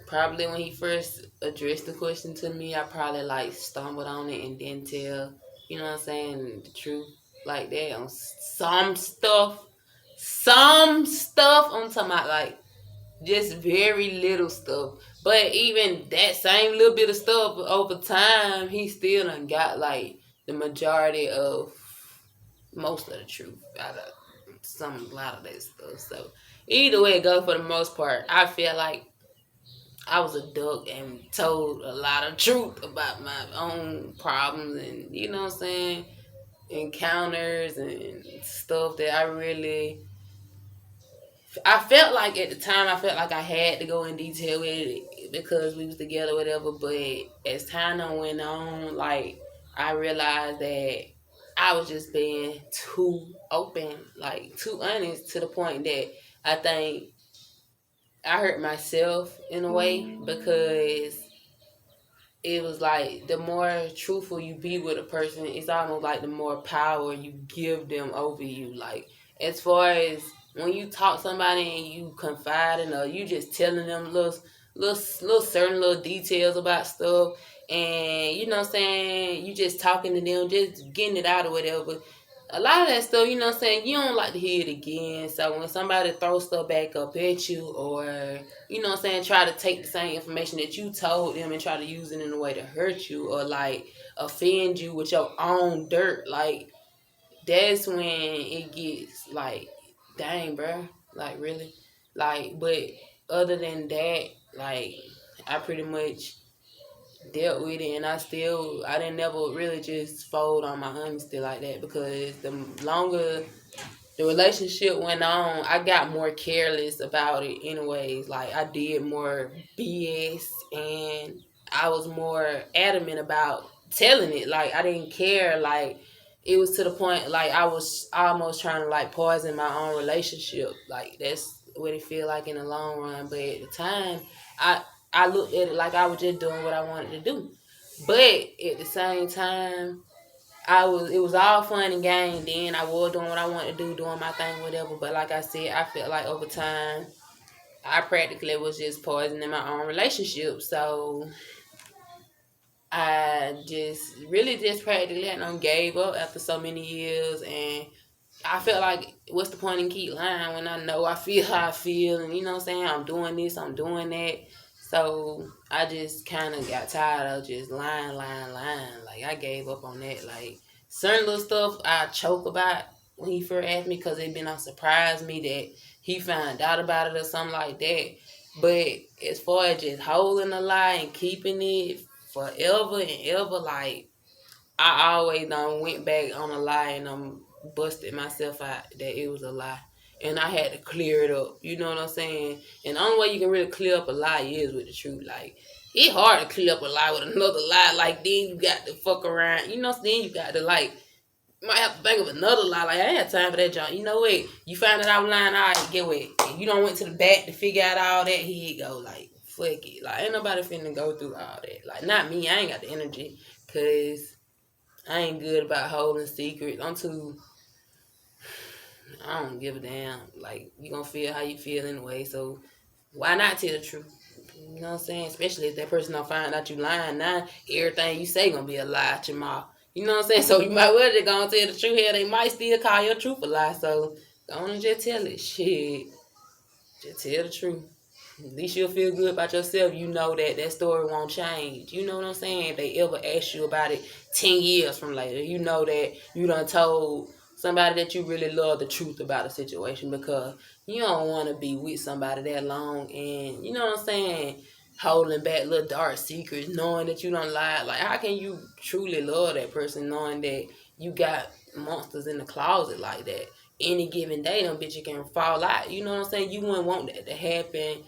Probably when he first addressed the question to me, I probably like stumbled on it and didn't tell, you know what I'm saying, the truth like that on some stuff. Some stuff I'm talking about, like just very little stuff. But even that same little bit of stuff over time, he still done got like the majority of most of the truth out of a lot of that stuff. So either way it goes, for the most part, I feel like I was a duck and told a lot of truth about my own problems and, you know what I'm saying, encounters and stuff that I felt like at the time, I felt like I had to go in detail with it because we was together, whatever. But as time went on, like I realized that I was just being too open, like too honest, to the point that I think I hurt myself in a way, because it was like the more truthful you be with a person, it's almost like the more power you give them over you. Like, as far as when you talk to somebody and you confiding, or you just telling them little certain little details about stuff, and you know what I'm saying, you just talking to them, just getting it out or whatever. A lot of that stuff, you know what I'm saying, you don't like to hear it again. So when somebody throws stuff back up at you, or you know what I'm saying, try to take the same information that you told them and try to use it in a way to hurt you, or like offend you with your own dirt, like that's when it gets like, dang, bro, like really, like. But other than that, like I pretty much dealt with it, and I didn't never really just fold on my honesty like that, because the longer the relationship went on, I got more careless about it anyways. Like I did more BS, and I was more adamant about telling it. Like I didn't care. Like it was to the point like I was almost trying to like poison my own relationship. Like that's what it feel like in the long run. But at the time, I I looked at it like I was just doing what I wanted to do. But at the same time, it was all fun and game then. I was doing what I wanted to do, doing my thing, whatever. But like I said, I felt like over time I practically was just poisoning my own relationship. So I just really just practically gave up after so many years, and I felt like, what's the point in keep lying when I know I feel how I feel, and you know what I'm saying, I'm doing this, I'm doing that. So I just kind of got tired of just lying. Like I gave up on that. Like certain little stuff I choke about when he first asked me, because it been on surprise me that he found out about it or something like that. But as far as just holding a lie and keeping it forever and ever, like I always went back on a lie and busted myself out that it was a lie. And I had to clear it up. You know what I'm saying? And the only way you can really clear up a lie is with the truth. Like, it's hard to clear up a lie with another lie. Like, then you got to fuck around. You know, then you got to, like, you might have to think of another lie. Like, I ain't had time for that, John. You know what? You found out I was lying, all right, get what? And you don't went to the back to figure out all that. Here you go. Like, fuck it. Like, ain't nobody finna go through all that. Like, not me. I ain't got the energy. Because I ain't good about holding secrets. I don't give a damn. Like, you gonna feel how you feel anyway, so why not tell the truth? You know what I'm saying? Especially if that person don't find out you lying now, everything you say gonna be a lie out your mouth. You know what I'm saying? So you might well just gonna tell the truth here. They might still call your truth a lie, so don't just tell it. Shit. Just tell the truth. At least you'll feel good about yourself. You know that story won't change. You know what I'm saying? If they ever ask you about it 10 years from later, you know that you done told somebody that you really love the truth about a situation, because you don't want to be with somebody that long and, you know what I'm saying, holding back little dark secrets, knowing that you don't lie. Like, how can you truly love that person knowing that you got monsters in the closet like that? Any given day, them bitches can fall out. You know what I'm saying? You wouldn't want that to happen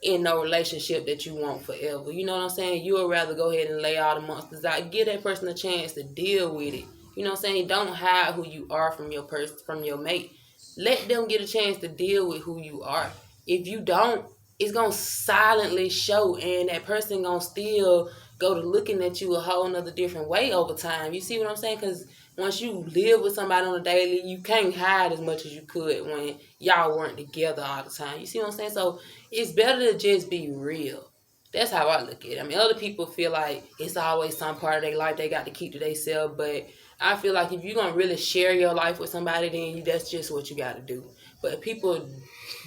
in no relationship that you want forever. You know what I'm saying? You would rather go ahead and lay all the monsters out. Give that person a chance to deal with it. You know what I'm saying? Don't hide who you are from your person, from your mate. Let them get a chance to deal with who you are. If you don't, it's gonna silently show, and that person gonna still go to looking at you a whole nother different way over time. You see what I'm saying? Because once you live with somebody on a daily, you can't hide as much as you could when y'all weren't together all the time. You see what I'm saying? So it's better to just be real. That's how I look at it. I mean, other people feel like it's always some part of their life they got to keep to themselves, but I feel like if you're going to really share your life with somebody, then that's just what you got to do. But people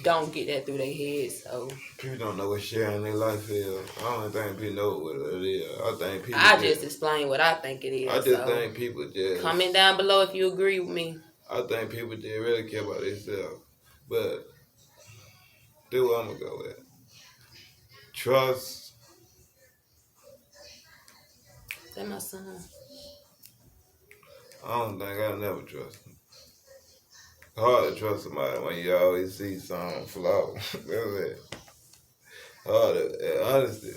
don't get that through their heads, so. People don't know what sharing their life is. I don't think people know what it is. I think people just explain what I think it is. I just think people just... Comment down below if you agree with me. I think people just really care about themselves. But do what I'm going to go with. Trust. That's my son. I don't think I'll never trust him. It's hard to trust somebody when you always see some flaw. That's it. Hard to, honestly.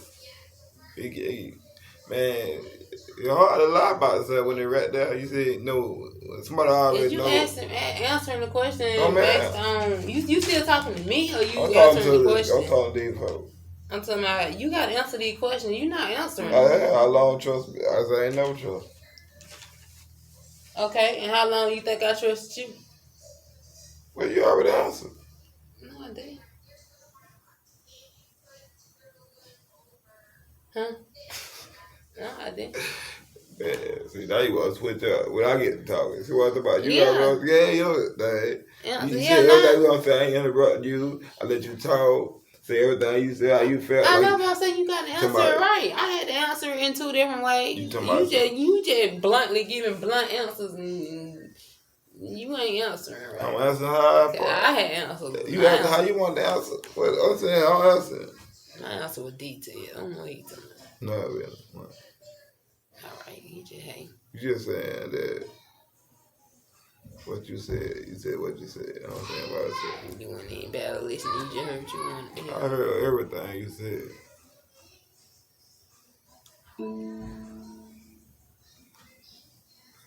Man, it's hard to lie about yourself when they're right there. You say, no, somebody always knows. Is you answering the question oh, based on, you still talking to me or you I'm answering the question? I'm talking to these folks. I'm talking about, you got to answer these questions. You're not answering. How long trust me? I say I ain't never trust. Okay, and how long you think I trusted you? Well, you already answered. No, I didn't. Huh? No, I didn't. Man, see, now you want to switch up. When I get to talking, see what I'm about? You got thing. You said everything you want to say. I ain't interrupting you. I let you talk. Say everything you said, how you felt. I know what I'm saying. You got to answer it right. I had to answer it in two different ways. You just bluntly giving blunt answers and you ain't answering right. I'm answering how I had answered. You asked how you want to answer. What I'm saying, I'm answering. My answer was detailed. I don't know what you talking about. No, really. All right, you just hate. You just saying that what you said. You said what you said. I don't saying what I said. You weren't even bad to listen. You just heard what you wanted to hear. I heard everything you said.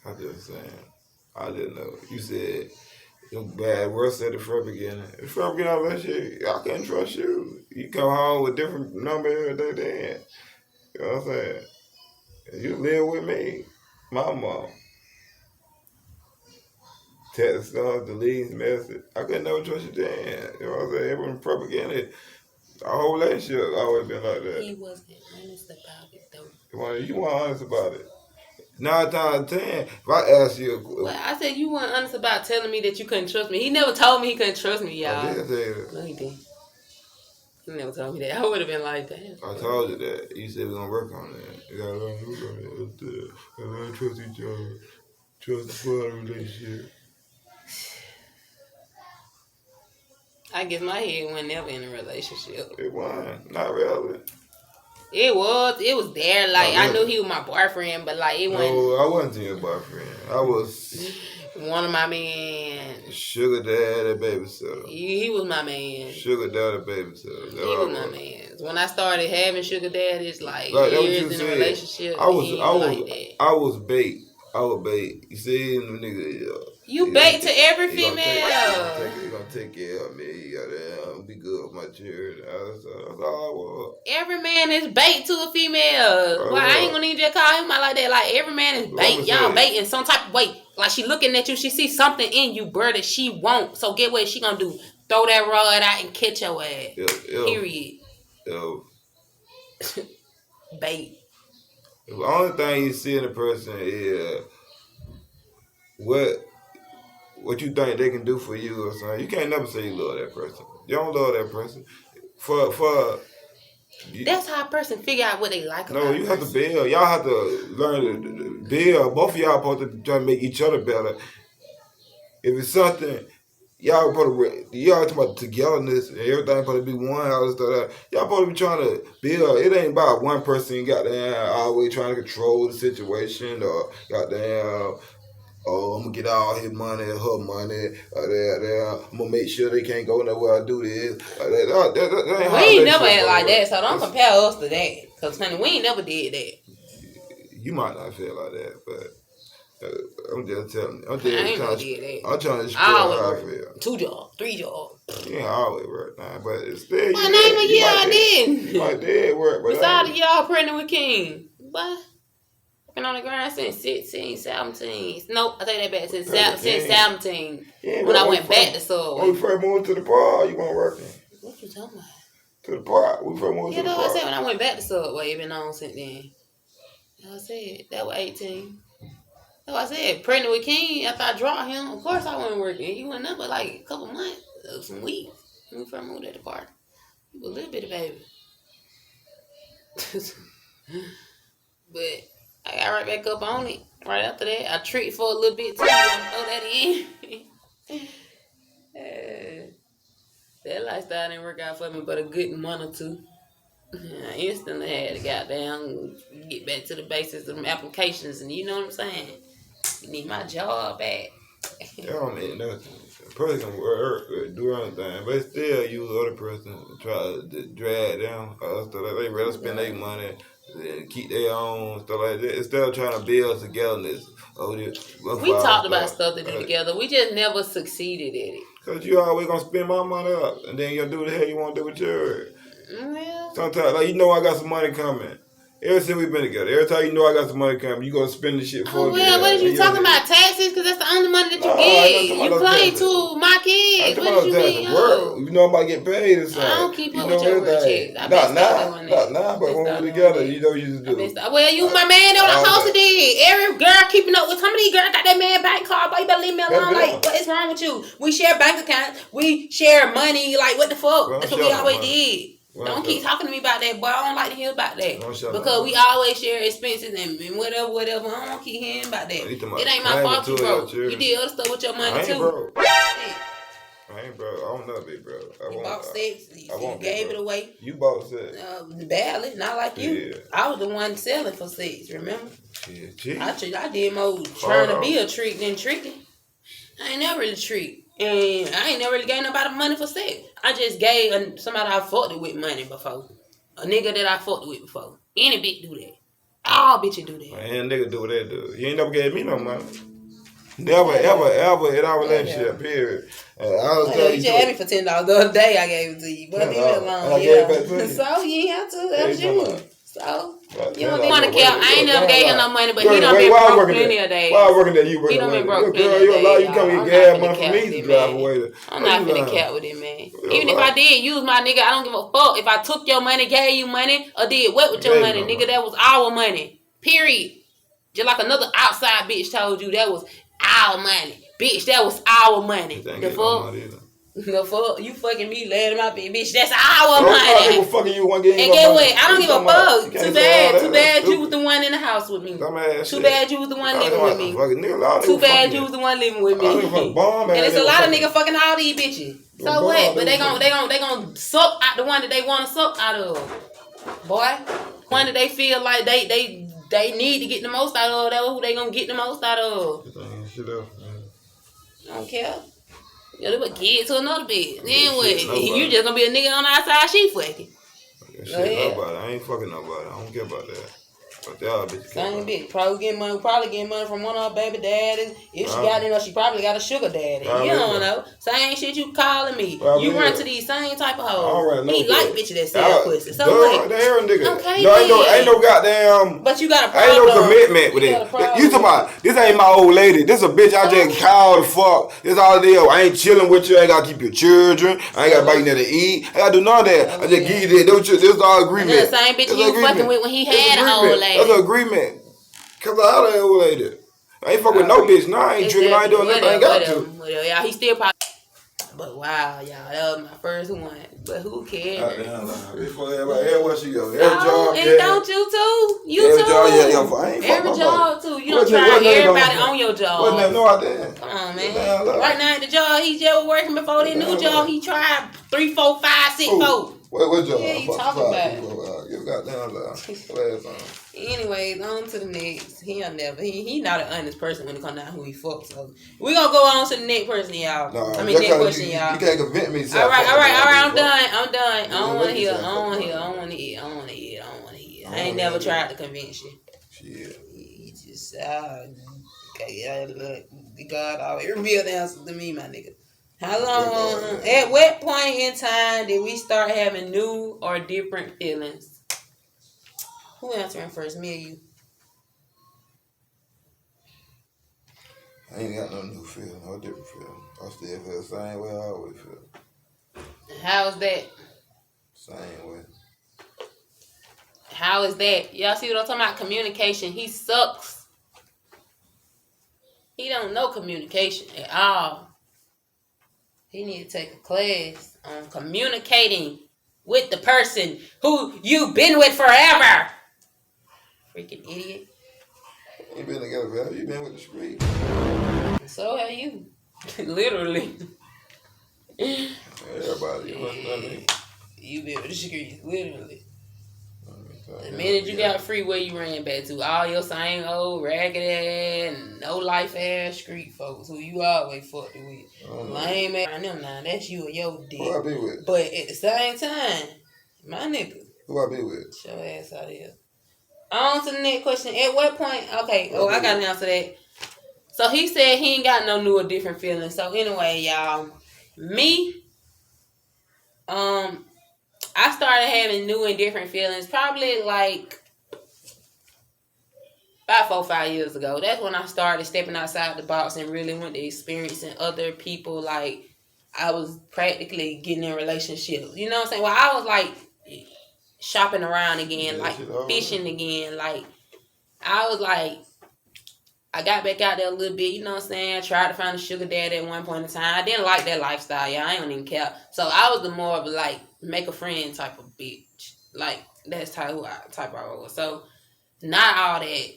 I'm just saying. I didn't know. You said the bad words at the first beginning. The first beginning of that shit, I can't trust you. You come home with different numbers every day then. You know what I'm saying? You live with me, my mom. Text stuff, delete message. I could never trust you then. You know what I'm saying? Everyone propaganda. Our whole relationship always been like that. He wasn't honest about it though. You weren't honest about it. 9 times out of 10, if I ask you... Well, I said you weren't honest about telling me that you couldn't trust me. He never told me he couldn't trust me, y'all. I did say that. No, he didn't. He never told me that. I would have been like that. I told you that. You said we're going to work on that. You got to learn to work on it. We learn to trust each other. Trust the part of the relationship. I guess my head wasn't never in a relationship. It wasn't. Not really. It was there. Like, I knew he was my boyfriend, but like, it wasn't. No, I wasn't your boyfriend. I was one of my men. Sugar daddy babysitter. He was my man. Sugar daddy babysitter. He was my man. When I started having sugar daddies, like years in a relationship, I was bait. I was bait. You see, nigga. You bait to every female. He gonna take care of me. He gotta be good with my children. That's all I want. Every man is bait to a female. Well, I ain't gonna need you to call him out like that. Like, every man is bait. Y'all bait in some type of way. Like, she looking at you. She sees something in you, bro, that she won't. So get what she gonna do? Throw that rod out and catch your ass. Period. Bait. The only thing you see in a person is what you think they can do for you or something. You can't never say you love that person. You don't love that person. That's how a person figure out what they like about. No, you have to build. Y'all have to learn to build. Both of y'all supposed to try to make each other better. If it's something, y'all talking about togetherness and everything supposed to be one, all this stuff. Y'all supposed to be trying to build. It ain't about one person goddamn always trying to control the situation or goddamn. Oh, I'm gonna get all his money, her money, I'm gonna make sure they can't go nowhere I do this. We ain't never had like that, so don't compare us to that. Because, honey, we ain't never did that. You might not feel like that, but I'm just telling you. I'm trying to explain how I feel. 2 jobs, 3 jobs. You ain't always work now, but it's still. My name of year I did. You might did work, but besides y'all pregnant with King. boy. Been on the grind since 16, 17. Nope, I take that back. Since 17. When I went back to Subway. When we first moved to the park, you weren't working. What you talking about? To the park. We first moved to the park. I said when I went back to Subway, it been on since then. I said, that was 18. So I said, pregnant with King, after I dropped him, of course I wasn't working. He went up for like a couple months, some weeks. When we first moved at the park. He was a little bitty baby. But I got right back up on it. Right after that, I treated for a little bit too. I throw that in. That lifestyle didn't work out for me, but a good month or two. I instantly had to goddamn get back to the basics of them applications, and you know what I'm saying? You need my job back. That don't mean nothing. A person can work, do anything, but still use other person to try to drag them. Stuff like they rather spend their money and keep their own stuff like that instead of trying to build togetherness. We talked about stuff to do together. We just never succeeded at it. Cause you always gonna spend my money up, and then you gonna do what the hell you want to do with yours. Well, sometimes, like, you know I got some money coming. Ever since we've been together, every time you know I got some money coming, you gonna spend the shit for well, what are you talking about? Taxes? Because that's the only money that you get. You play to my kids. What did you mean? You know I'm about to get paid or something. I don't keep up with your work checks. Nah, but when we're together, you know what you just do. Well, you my man, that's what I'm supposed to do. Every girl keeping up with, how many girls got that man bank card, but you better leave me alone. Like, what is wrong with you? We share bank accounts. We share money. Like, what the fuck? That's what we always did. Don't keep talking to me about that, boy. I don't like to hear about that. Because we always share expenses and whatever. I don't keep hearing about that. It ain't my fault you broke. You did other stuff with your money too. I ain't broke. I don't know, big bro. You bought sex. You gave it away. You bought sex. Badly, not like you. Yeah. I was the one selling for sex, remember? Yeah, I did more trying to be a treat than tricking. I ain't never really treat. And I ain't never really gave nobody money for sex. I just gave somebody I fucked with money before. A nigga that I fucked with before. Any bitch do that. All bitches do that. Man, nigga do what they do. You ain't never gave me no money. Never, ever in our relationship, period. You just had me for $10 the other day. I gave it to you. But leave it alone. So you ain't have to. That was you. So you don't want to count. I ain't never gave him no money, but he done been broke plenty of days. Why working there? You working? He done been broke plenty of days. You come get gas money from me to drive away. I'm not finna count with it, man. Even if I did use my nigga, I don't give a fuck. If I took your money, gave you money, or did what with your money, nigga, that was our money. Period. Just like another outside bitch told you, that was our money. Bitch, that was our money. The fuck? The fuck? You fucking me, letting my bitch. That's our money. And get what? I don't give a fuck. Too bad you was the one in the house with me. Too bad you was the one living with me. Too bad you was the one living with me. And it's a lot of niggas fucking all these bitches. So what? But they gon' suck out the one that they want to suck out of. Boy, one that they feel like they need to get the most out of. That's who they gonna get the most out of. I don't care. You know, but get to another bitch. Then what? You just gonna be a nigga on the outside, she fucking. Nobody. I ain't fucking nobody. I don't care about that. But the other bitch. Same bitch. Probably getting money from one of her baby daddies. If she got she probably got a sugar daddy. You don't know. Same shit you calling me. You run to these same type of hoes. He like bitches that sell pussy. So what? Okay. Ain't no goddamn. But you got a problem. Ain't no commitment with it. You talking about this ain't my old lady. This a bitch I just called the fuck. This all it is. I ain't chilling with you. I ain't gotta keep your children. I ain't gotta buy you nothing to eat. I gotta do none of that. I just give you that. This is all agreement. That's the same bitch you fucking with when he had an old lady. That's an agreement. Cause I had an old lady. I ain't fuck with no bitch. No, I ain't drinking. I ain't doing nothing. I ain't got to. Yeah, he still probably. But wow, y'all, that was my first one. But who cares? Everywhere she go. Every job. And don't you too? You too. Every job too. You don't try everybody on your job. No, I didn't. Come on, man. Right now at the job, he just was working before the new job. He tried 3, 4, 5, 6, 4. What job? Yeah, you talking about? You got down. Anyways, on to the next. He not an honest person when it comes down to who he fucks. So we gonna go on to the next person, y'all. No, next question, y'all. You can't convince me. All right. I'm done. I don't want to hear. I ain't never tried to convince you. Shit. You just God always reveal the answers to me, my nigga. How long? At what point in time did we start having new or different feelings? Who answering first, me or you? I ain't got no new feeling, no different feeling. I still feel the same way I always feel. How's that? Same way. How is that? Y'all see what I'm talking about? Communication. He sucks. He don't know communication at all. He need to take a class on communicating with the person who you've been with forever. Freaking idiot. You been together forever. You been with the street. So have you. Literally. Everybody, you must know me. You been with the streets, literally. The The minute you got free, where you ran back to? All your same old ragged ass, no life ass street folks who you always fucked with. Lame ass. Them now, that's you or your dick. Who I be with? But at the same time, my nigga. Who I be with? Show ass out of here. On to the next question. At what point? Okay. Oh, I got an answer that. So he said he ain't got no new or different feelings. So anyway, y'all, me, I started having new and different feelings probably like about 4 or 5 years ago. That's when I started stepping outside the box and really went to experiencing other people. Like, I was practically getting in relationships. You know what I'm saying? Well, I was like shopping around again, like fishing again. Like, I was like, I got back out there a little bit, you know what I'm saying? I tried to find a sugar daddy at one point in time. I didn't like that lifestyle, y'all. I don't even care. So I was the more of a, like, make a friend type of bitch. Like, that's type I was. So, not all that.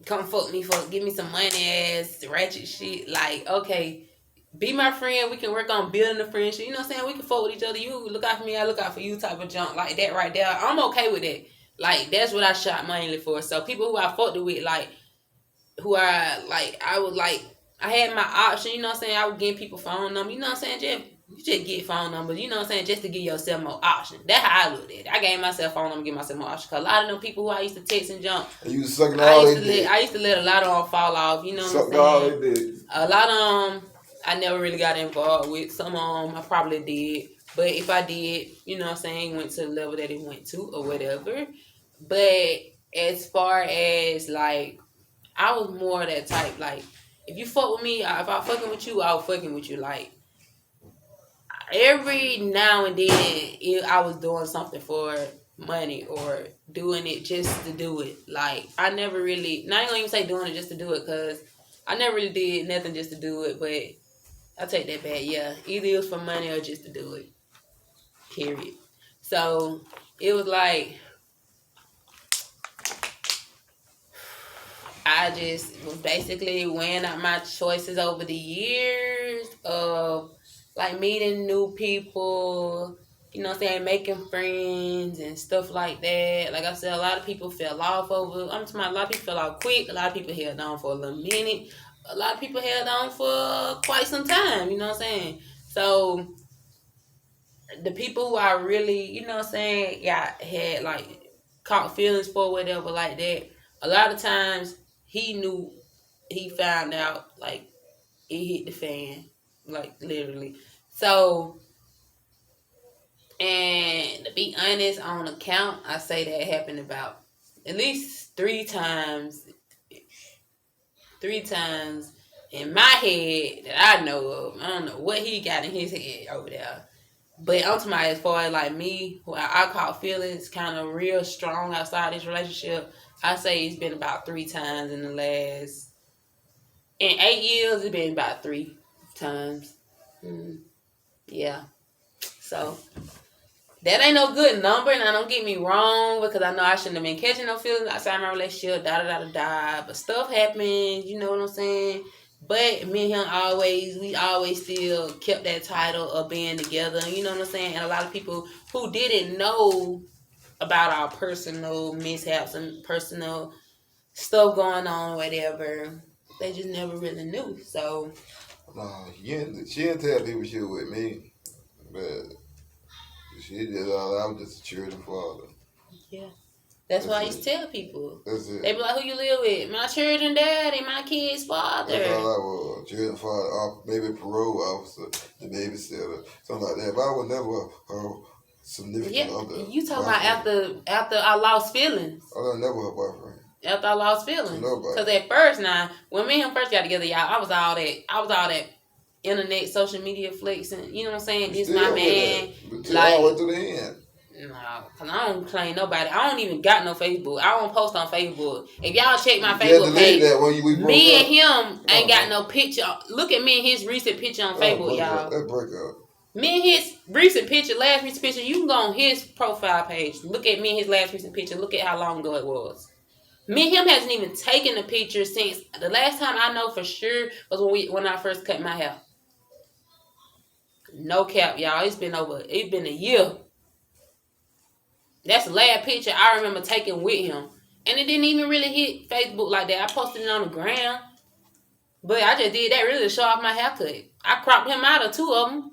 Come fuck me, give me some money ass, ratchet shit. Like, okay, be my friend. We can work on building a friendship. You know what I'm saying? We can fuck with each other. You look out for me, I look out for you type of junk. Like that right there. I'm okay with that. Like, that's what I shot mainly for. So, people who I fucked with, like, I had my option, you know what I'm saying? I was getting people phone numbers, you know what I'm saying? You just get phone numbers, you know what I'm saying? Just to give yourself more options. That's how I looked at it. I gave myself phone number, give myself more options. Because a lot of them people who I used to text and jump, you sucking all they did. I used to let a lot of them fall off, you know what I'm saying? All they did. A lot of them I never really got involved with. Some of them I probably did. But if I did, you know what I'm saying, went to the level that it went to or whatever. But as far as, like, I was more that type, like, if you fuck with me, if I fucking with you, I was fucking with you. Like, every now and then, I was doing something for money or doing it just to do it. Like, I never really, not gonna even say doing it just to do it, because I never really did nothing just to do it, but I take that back, yeah. Either it was for money or just to do it. Period. So, it was like, I just was basically weighing out my choices over the years of, like, meeting new people, you know what I'm saying, making friends and stuff like that. Like I said, a lot of people fell off over, I'm talking about a lot of people fell off quick, a lot of people held on for a little minute, a lot of people held on for quite some time, you know what I'm saying? So, the people who I really, you know what I'm saying, had, like, caught feelings for, whatever, like that, a lot of times, he found out, like, it hit the fan, like, literally. So, and to be honest, on account, I say that happened about at least 3 times in my head that I know of. I don't know what he got in his head over there. But ultimately, as far as, like, me, who I caught feelings kind of real strong outside this relationship, I say it's been about 3 times in 8 years, it's been about 3 times. Yeah. So, that ain't no good number, and don't get me wrong, because I know I shouldn't have been catching no feelings outside my relationship, but stuff happens, you know what I'm saying? But me and him we always still kept that title of being together, you know what I'm saying? And a lot of people who didn't know about our personal mishaps and personal stuff going on, whatever, they just never really knew. So, no, she didn't tell people she was with me, but she did all. I was just a children father. Yeah. That's why I used to tell people. That's it. They be like, who you live with? My children daddy, my kid's father. That's all I was. Children father, maybe parole officer, the babysitter, something like that. But I was never her significant other. You talking about after I lost feelings? I never her boyfriend. After I lost feelings, because at first now, when me and him first got together, y'all, I was all that internet, social media flexing. You know what I'm saying? This my man. Like all the way to the end. No, cause I don't claim nobody. I don't even got no Facebook. I don't post on Facebook. If y'all check my Facebook page, me and him ain't got no picture. Look at me and his recent picture on Facebook, y'all. That break up. Me and his recent picture, last recent picture. You can go on his profile page. Look at me and his last recent picture. Look at how long ago it was. Me and him hasn't even taken a picture since the last time I know for sure was when I first cut my hair. No cap, y'all. It's been a year. That's the last picture I remember taking with him. And it didn't even really hit Facebook like that. I posted it on the gram. But I just did that really to show off my haircut. I cropped him out of 2 of them.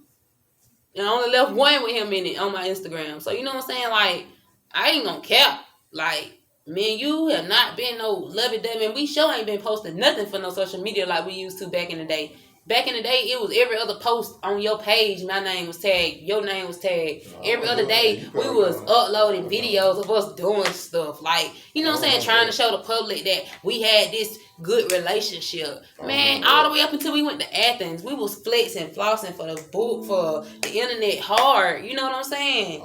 And I only left one with him in it on my Instagram. So you know what I'm saying? Like, I ain't gonna cap. Like, me and you have not been no lovey-dovey. And we sure ain't been posting nothing for no social media like we used to back in the day. Back in the day, it was every other post on your page. My name was tagged. Your name was tagged. Every other day, we was uploading videos of us doing stuff. Like, you know what I'm saying? Trying to show the public that we had this good relationship. Man, all the way up until we went to Athens, we was flexing, flossing for the book, for the internet hard. You know what I'm saying?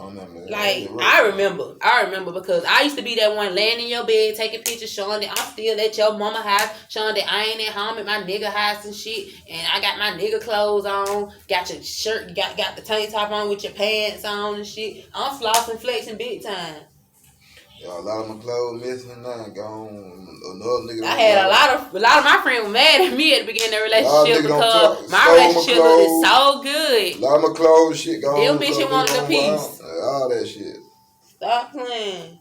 Like, I remember because I used to be that one laying in your bed, taking pictures, showing that I'm still at your mama house, showing that I ain't at home at my nigga house and shit. And I got my nigga clothes on, got your shirt, got the tank top on with your pants on and shit. I'm flossing, flexing big time. Yo, a lot of my clothes missing now, gone. Another nigga. I had a lot of my friends were mad at me at the beginning of the relationship because my relationship looked so good. A lot of my clothes, shit gone. Them bitches wanted a piece. All that shit. Stop playing.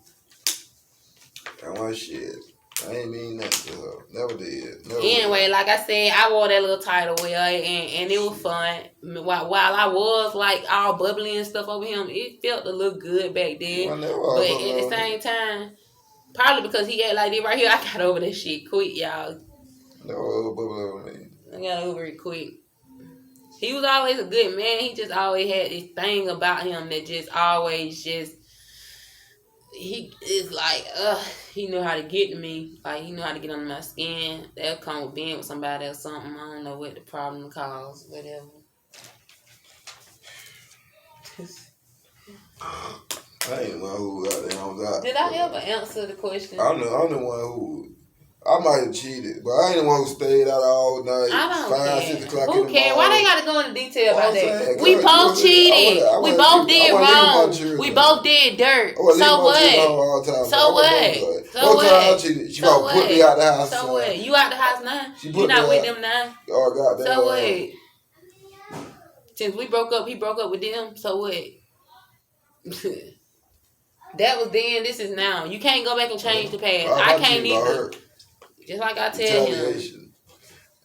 That one shit. I ain't mean nothing to her. Never did. Anyway, like I said, I wore that little title wear and it was fun. While I was like all bubbly and stuff over him, it felt a little good back then. But at the same time, probably because he had like this right here, I got over that shit quick, y'all. No bubbly over me. I got over it quick. He was always a good man. He just always had this thing about him that just always he is like, he knew how to get to me. Like, he knew how to get under my skin. That'll come with being with somebody or something. I don't know what the problem caused, whatever. I ain't the one who out there. Did I ever answer the question? I'm the one who, I might have cheated, but I ain't the one who stayed out all night. I don't 5, care. 6 o'clock Who in the cares? morning. Why they gotta go into detail about that? Saying, we both cheated. We both did wrong. We both did dirt. So what? So what? So what? She gonna put me out the house. So what? You out the house now? You not with them now? Oh, goddamn. So what? Since we broke up, he broke up with them. So what? That was then. This is now. You can't go back and change the past. I can't either. Just like I tell him.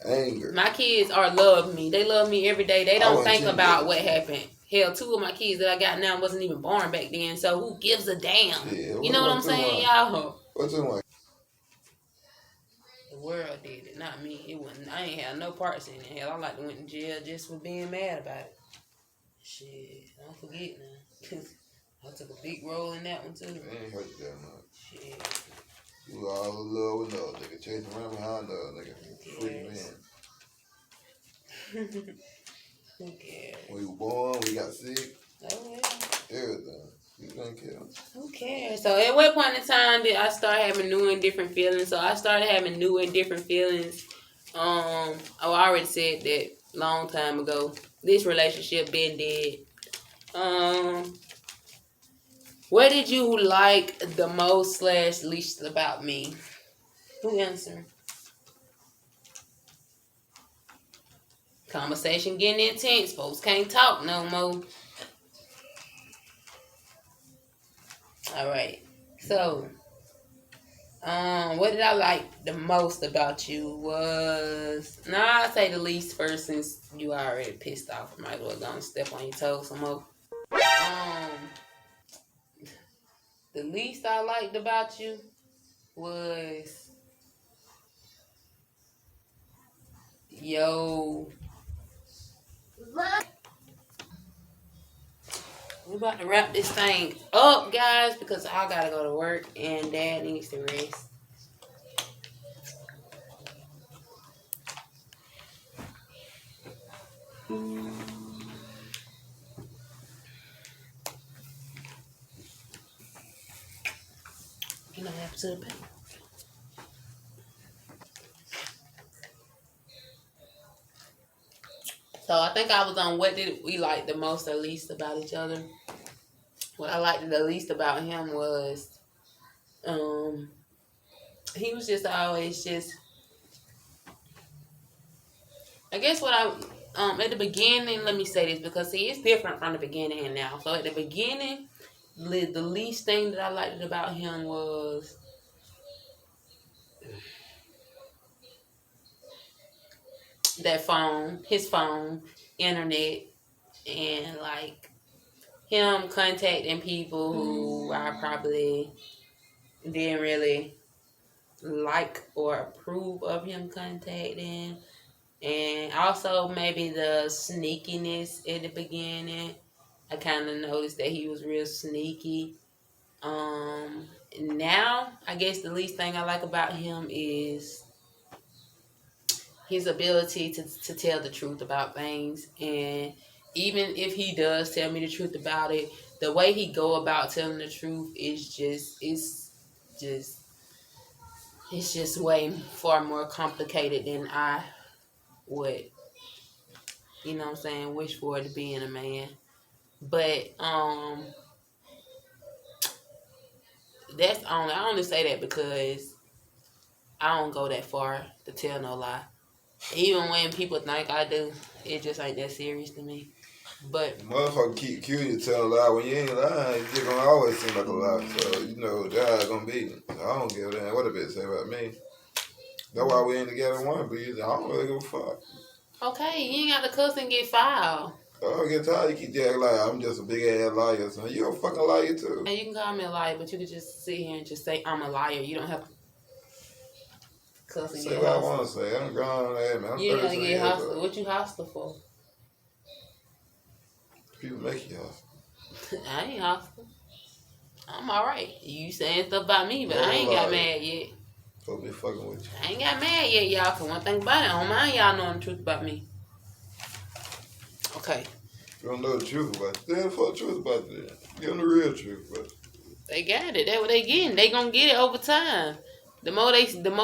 Anger. My kids love me. They love me every day. They don't think about what happened. Hell, 2 of my kids that I got now wasn't even born back then. So who gives a damn? Yeah, you know what I'm saying, y'all? What's in one? The world did it, not me. It wasn't. I ain't had no parts in it. Hell, I like to went to jail just for being mad about it. Shit, don't forget now. I took a big role in that one too. It ain't hurt you that much. Shit. You all in love with another nigga, chasing around behind another nigga. Freaking man. Who cares? We were born, we got sick. Oh yeah. Everything. You don't care. Who cares? So at what point in time did I start having new and different feelings? So I started having new and different feelings. I already said that long time ago. This relationship been dead. What did you like the most / least about me? Who answered? Conversation getting intense. Folks can't talk no more. Alright. So, what did I like the most about you was... I'll say the least first since you already pissed off. I might as well go and step on your toes some more. The least I liked about you was We about to wrap this thing up, guys, because I gotta go to work and Dad needs to rest. You know, have to the paper. So I think I was on what did we like the most or least about each other. What I liked the least about him was he was just always just, I guess what I at the beginning, let me say this because see it's different from the beginning and now. So at the beginning, the least thing that I liked about him was that his phone, internet, and like him contacting people who I probably didn't really like or approve of him contacting. And also maybe the sneakiness at the beginning. I kind of noticed that he was real sneaky. Now I guess the least thing I like about him is his ability to tell the truth about things. And even if he does tell me the truth about it, the way he go about telling the truth is just it's just way far more complicated than I would, you know what I'm saying, wish for it to be in a man. But that's only, I only say that because I don't go that far to tell no lie. Even when people think I do, it just ain't that serious to me. But motherfucker keep curious to tell a lie. When you ain't lying, you're gonna always seem like a lie. So you know that's gonna be. I don't give a damn what a bitch say about me. That's why we ain't together one, but I don't really give a fuck. okay, you ain't got to cuss and get filed. I don't get tired. You keep acting like I'm just a big ass liar. So you a fucking liar too. And you can call me a liar, but you can just sit here and just say I'm a liar. You don't have to cuss and say get what hostile. I want to say. I'm grown man. I'm You ain't gotta 33 get years hostile. old. What you hostile for? People make you hostile. I ain't hostile. I'm alright. You saying stuff about me, but I ain't got mad yet. Folk be fucking with you. I ain't got mad yet, y'all. Cause one thing about it, I don't mind y'all knowing the truth about me. Okay. You don't know the truth about it. Tell the fuck truth about it. Give them the real truth, but They got it. That's what they getting. They gonna get it over time. The more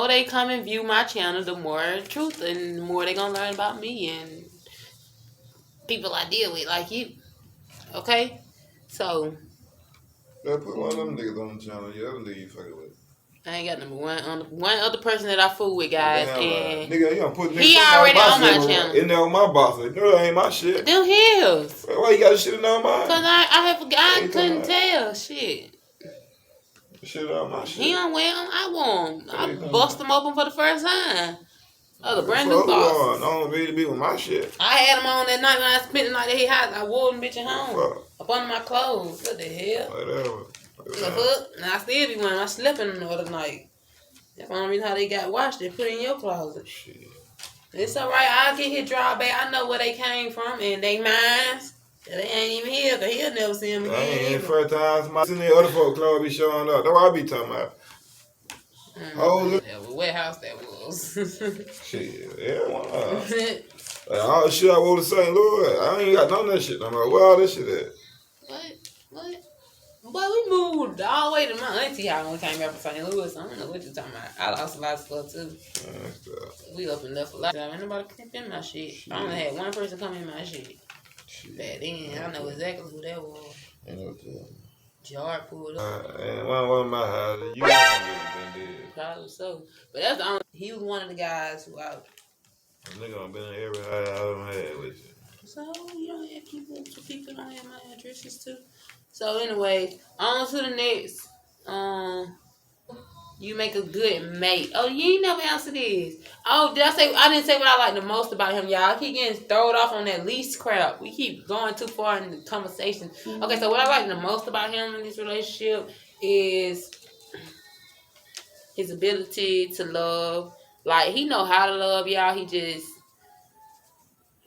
they come and view my channel, the more truth and the more they gonna learn about me and people I deal with like you. Okay? So better put one of them niggas on the channel. The other nigga you fucking with. I ain't got number one other person that I fool with, guys, and nigga, you don't put niggas he already on my channel. In there on my box. Like, no, that ain't my shit. Them his. Why you got the shit in there on mine? Cause I couldn't tell shit. Shit on my shit. He don't wear them. I want them. I bust them open for the first time. Oh, the brand new box. I don't really be with my shit. I had them on that night when I spent the night at his house. I wore them bitch at home. Up under my clothes. What the hell? Whatever. The fuck? And I still be wearing. I slept in them the other night. That's the only reason how they got washed. They put in your closet. Shit. It's alright. I'll get his draw back. I know where they came from and they mines. They ain't even here because he'll never see them again. I ain't first time my the other folk clothes be showing up. That's what I be talking about. What house that was? Shit, yeah, why not? All the shit I wore to St. Louis, I ain't got none of that shit no more. Where all this shit at? What? Boy, we moved all the way to my auntie house when we came back from St. Louis. I don't know what you're talking about. I lost a lot of stuff too. We up and left a lot. Ain't nobody kept in my shit. I only had one person come in my shit. Back then, I know exactly who that was. Jar pulled up. And one of my houses, you ain't been dead. Probably so. But that's the only, he was one of the guys who I... Nigga done been in every house I done had with you. So, you don't have people, so people don't have my addresses too. So, anyway, on to the next. You make a good mate. Oh, you ain't never answered this. Oh, I didn't say what I like the most about him, y'all. I keep getting thrown off on that least crap. We keep going too far in the conversation. Okay, so what I like the most about him in this relationship is his ability to love. Like, he know how to love, y'all.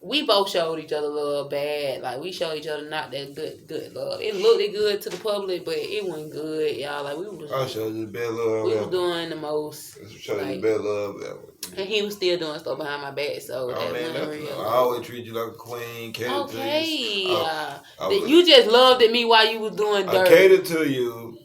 we both showed each other love bad. Like, we showed each other not that good love. It looked good to the public, but it wasn't good, y'all. Like, I showed you the bad love. We was doing the most. Showed you the bad love ever. And he was still doing stuff behind my back, so that wasn't real. I always treat you like a queen, cater to you. You just loved at me while you was doing dirt. I catered to you.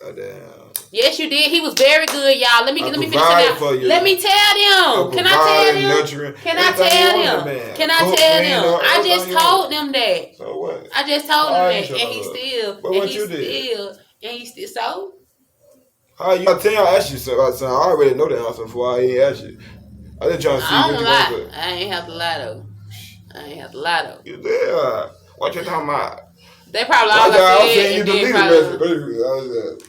Damn. Yes, you did. He was very good, y'all. Let me finish it out. Let me tell them. Can I tell them? Can I tell them? Can I tell them? I just told them that. So what? I just told them that, and he still. So. How you? I tell you, I asked you something. I already know the answer before I ain't asked you. I just trying to see what you gonna say. I ain't have to lie though. You did. What you talking about? They probably all I said. You deleted the message.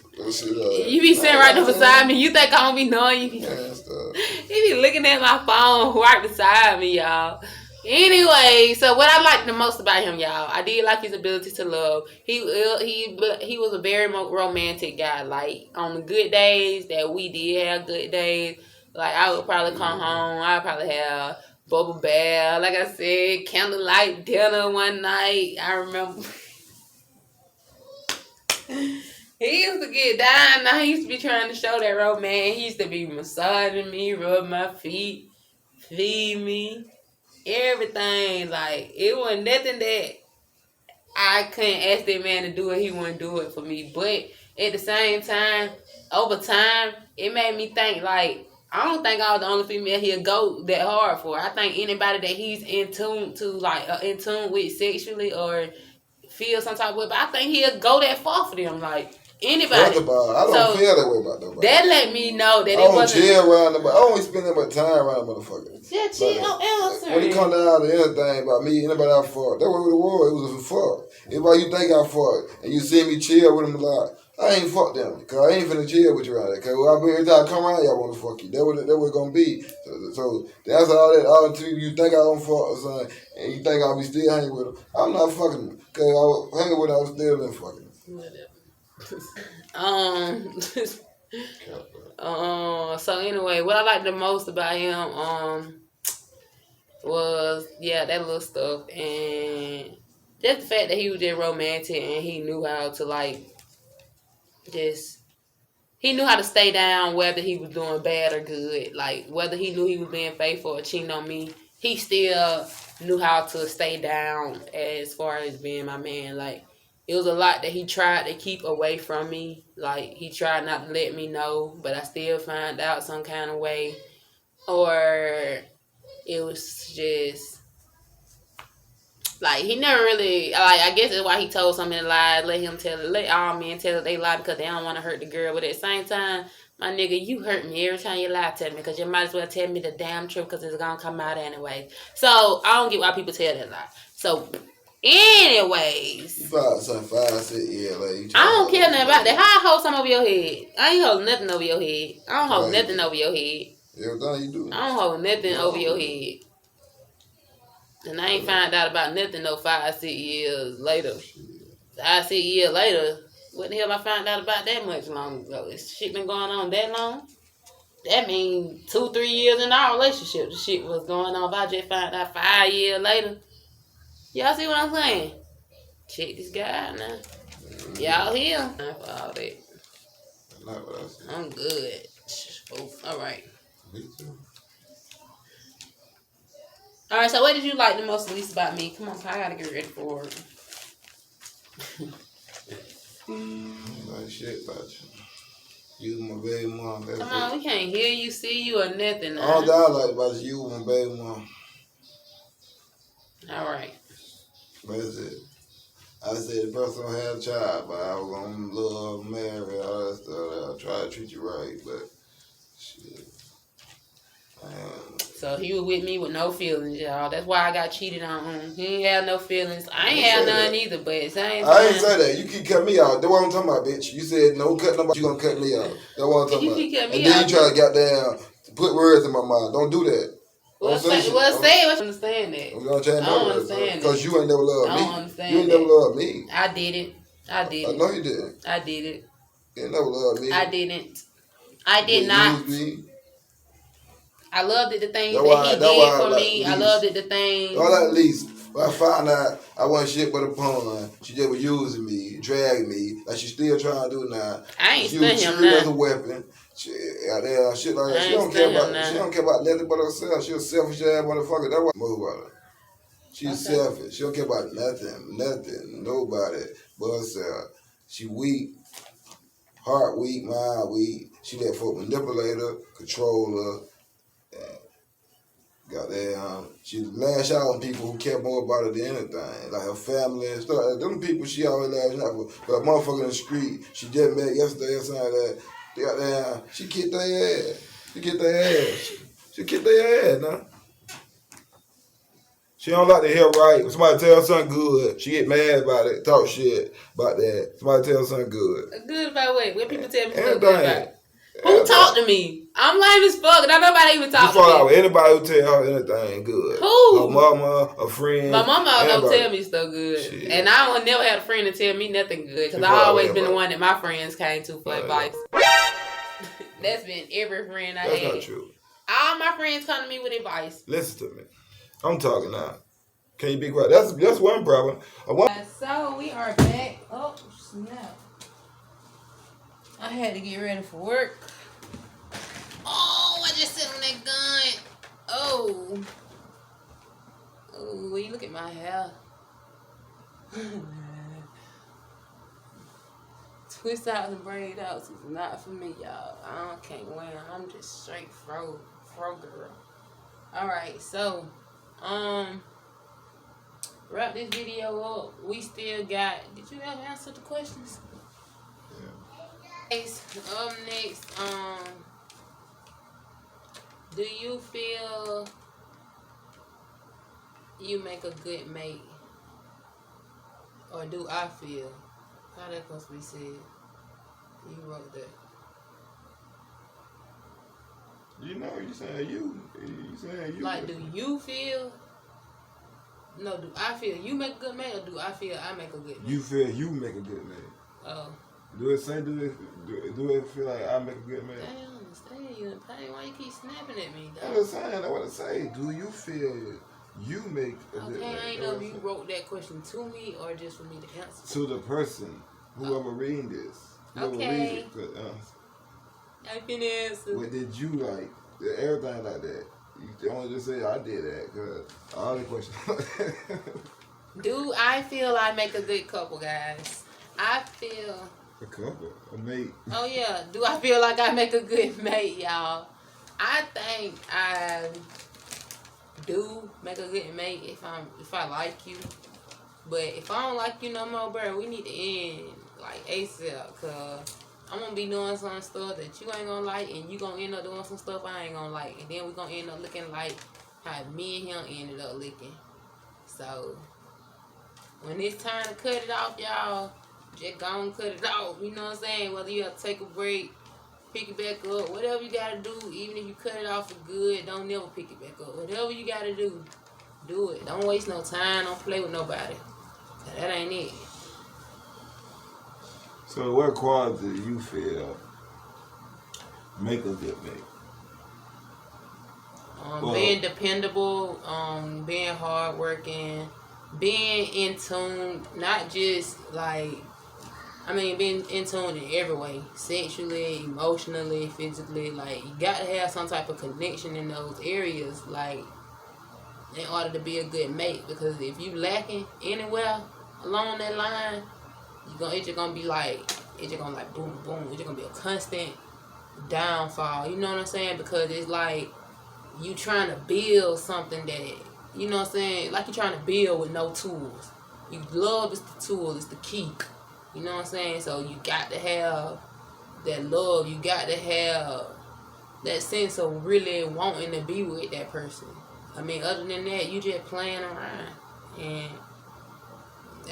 You be sitting right there beside me. You think I'm gonna be knowing you? He be looking at my phone right beside me, y'all. Anyway, so what I liked the most about him, y'all, I did like his ability to love. He was a very romantic guy. Like, on the good days that we did have good days, like, I would probably come home. I'd probably have bubble bath, like I said, candlelight dinner one night. I remember. He used to get down. Now he used to be trying to show that romance. He used to be massaging me, rub my feet, feed me, everything. Like, it wasn't nothing that I couldn't ask that man to do it. He wouldn't do it for me. But at the same time, over time, it made me think, like, I don't think I was the only female he'll go that hard for. I think anybody that he's in tune to, like, in tune with sexually or feel some type of way, but I think he'll go that far for them. Like, anybody. I don't feel that way about nobody. That let me know that I don't chill around them. I don't even spend that much time around motherfuckers. Yeah, chill answer. When it come down to anything about me, anybody I fuck, that's what it was. It was a fuck. Everybody you think I fuck, and you see me chill with them a lot, I ain't fuck them. Cause I ain't finna chill with you around there. Cause every time I come around, y'all wanna fuck you. That what it gonna be. So that's all that. All until you think I don't fuck or something, and you think I'll be still hanging with them. I'm not fucking them. Cause I was hanging with them, I was still been fucking them. So anyway, what I liked the most about him was that little stuff, and just the fact that he was just romantic and he knew how to, like, he knew how to stay down whether he was doing bad or good. Like, whether he knew he was being faithful or cheating on me, he still knew how to stay down as far as being my man. Like, it was a lot that he tried to keep away from me. Like, he tried not to let me know, but I still find out some kind of way. Or it was just, like, he never really, like, I guess that's why he told so many lies. Let all men tell that they lie because they don't want to hurt the girl. But at the same time, my nigga, you hurt me every time you lie to me because you might as well tell me the damn truth because it's going to come out anyway. So, I don't get why people tell that lie. So, anyways. You probably some 5, 6 years later. I don't care nothing about that. How I hold something over your head? I ain't hold nothing over your head. I don't hold nothing over your head. Everything you do. I don't hold nothing over your head. And I ain't find out about nothing no 5, 6 years later. 5, 6 years later, what the hell I found out about that much long ago? This shit been going on that long? That means 2, 3 years in our relationship, the shit was going on. If I just found out 5 years later. Y'all see what I'm saying? Check this guy out now. Y'all here? Not for all that. Not what I said. I'm good. Oh, all right. Me too. All right, so what did you like the most least about me? Come on, I gotta get ready for it. Like shit about you. You my baby mom. Come on, we can't hear you, see you, or nothing. All that I like about you, my baby mom. All right. That's it. I said the person don't have a child, but I was gonna love, marry, all that stuff. I'll try to treat you right, but shit. So he was with me with no feelings, y'all. That's why I got cheated on. He ain't have no feelings. I ain't have none either, but at the same time. I ain't say that. You keep cutting me out. That's what I'm talking about, bitch. You said no cut nobody. You gonna cut me out. That's what I'm talking about. Keep cutting me and then out. You try to goddamn put words in my mind. Don't do that. Well, say it. I understand that. I'm gonna change I don't understand that. Because you ain't never loved me. I don't understand You ain't that. never loved me. I didn't. I know you didn't. I did it. You ain't never loved me. I didn't. I did not. Use me. I loved it, the things that he did for me. I loved it, the things. I like Lisa. When I found out I wasn't shit but a pawn, she just was using me, dragging me, like she still trying to do now. I ain't she stunned was him using as a now. weapon. Shit like that. She don't care about nothing but herself. She a selfish ass motherfucker. That's what move about her. She's selfish. She don't care about nothing, nobody but herself. She weak, heart weak, mind weak. She let folk manipulate her, control her. Goddamn, she lash out on people who care more about her than anything, like her family and stuff. Them people she always lash out for. But a motherfucker in the street, she just met yesterday or something like that. Goddamn, she kicked their ass. She kicked their ass now. She don't like to hear right. When somebody tell her something good, she get mad about it, talk shit about that. Somebody tell her something good. Good about what? When people tell me something good about it. Who talked to me? I'm lame as fuck. Not nobody even talk to me. You fall out with anybody who tell her anything good. Who? Her mama, a friend. My mama don't tell me stuff good. Shit. And I don't never had a friend to tell me nothing good. Because I always been the one that my friends came to for advice. That's been every friend I had. That's not true. All my friends come to me with advice. Listen to me. I'm talking now. Can you be quiet? That's one problem. So we are back. Oh, snap. I had to get ready for work. Oh, I just sit on that gun. Oh. Oh, will you look at my hair? Twist out and braid out is not for me, y'all. I can't win. I'm just straight fro girl. Alright, so wrap this video up. We still got, did you ever answer the questions? Up next, do you feel you make a good mate? Or do I feel? How that supposed to be said? You wrote that. You know, you saying you. Like, do you feel? No, do I feel you make a good mate, or do I feel I make a good mate? You feel you make a good mate. Oh. Do it feel like I make a good man? I don't understand you in pain. Why you keep snapping at me, I'm just saying, I want to say, do you feel you make a good man? Okay, I ain't know if you wrote that question to me or just for me to answer. To the person, whoever reading this. Okay. I can answer. What did you like? Everything like that. You don't just say, I did that, because all the questions Do I feel I make a good couple, guys? I feel... A couple? A mate? Oh, yeah. Do I feel like I make a good mate, y'all? I think I do make a good mate if I like you. But if I don't like you no more, bro, we need to end, like, ASAP. Because I'm going to be doing some stuff that you ain't going to like, and you going to end up doing some stuff I ain't going to like. And then we're going to end up looking like how me and him ended up looking. So, when it's time to cut it off, y'all, just go and cut it off. You know what I'm saying? Whether you have to take a break, pick it back up, whatever you got to do, even if you cut it off for good, don't never pick it back up. Whatever you got to do, do it. Don't waste no time. Don't play with nobody. That ain't it. So what qualities do you feel make a good mate? Being dependable, being hardworking, being in tune, not just like, being in tune in every way, sexually, emotionally, physically. Like, you got to have some type of connection in those areas, like, in order to be a good mate. Because if you lacking anywhere along that line, it's just gonna be like, boom, boom. It's just gonna be a constant downfall. You know what I'm saying? Because it's like you trying to build something that, you know what I'm saying? Like you're trying to build with no tools. Love is the tool, it's the key. You know what I'm saying? So you got to have that love. You got to have that sense of really wanting to be with that person. Other than that, you just playing around. And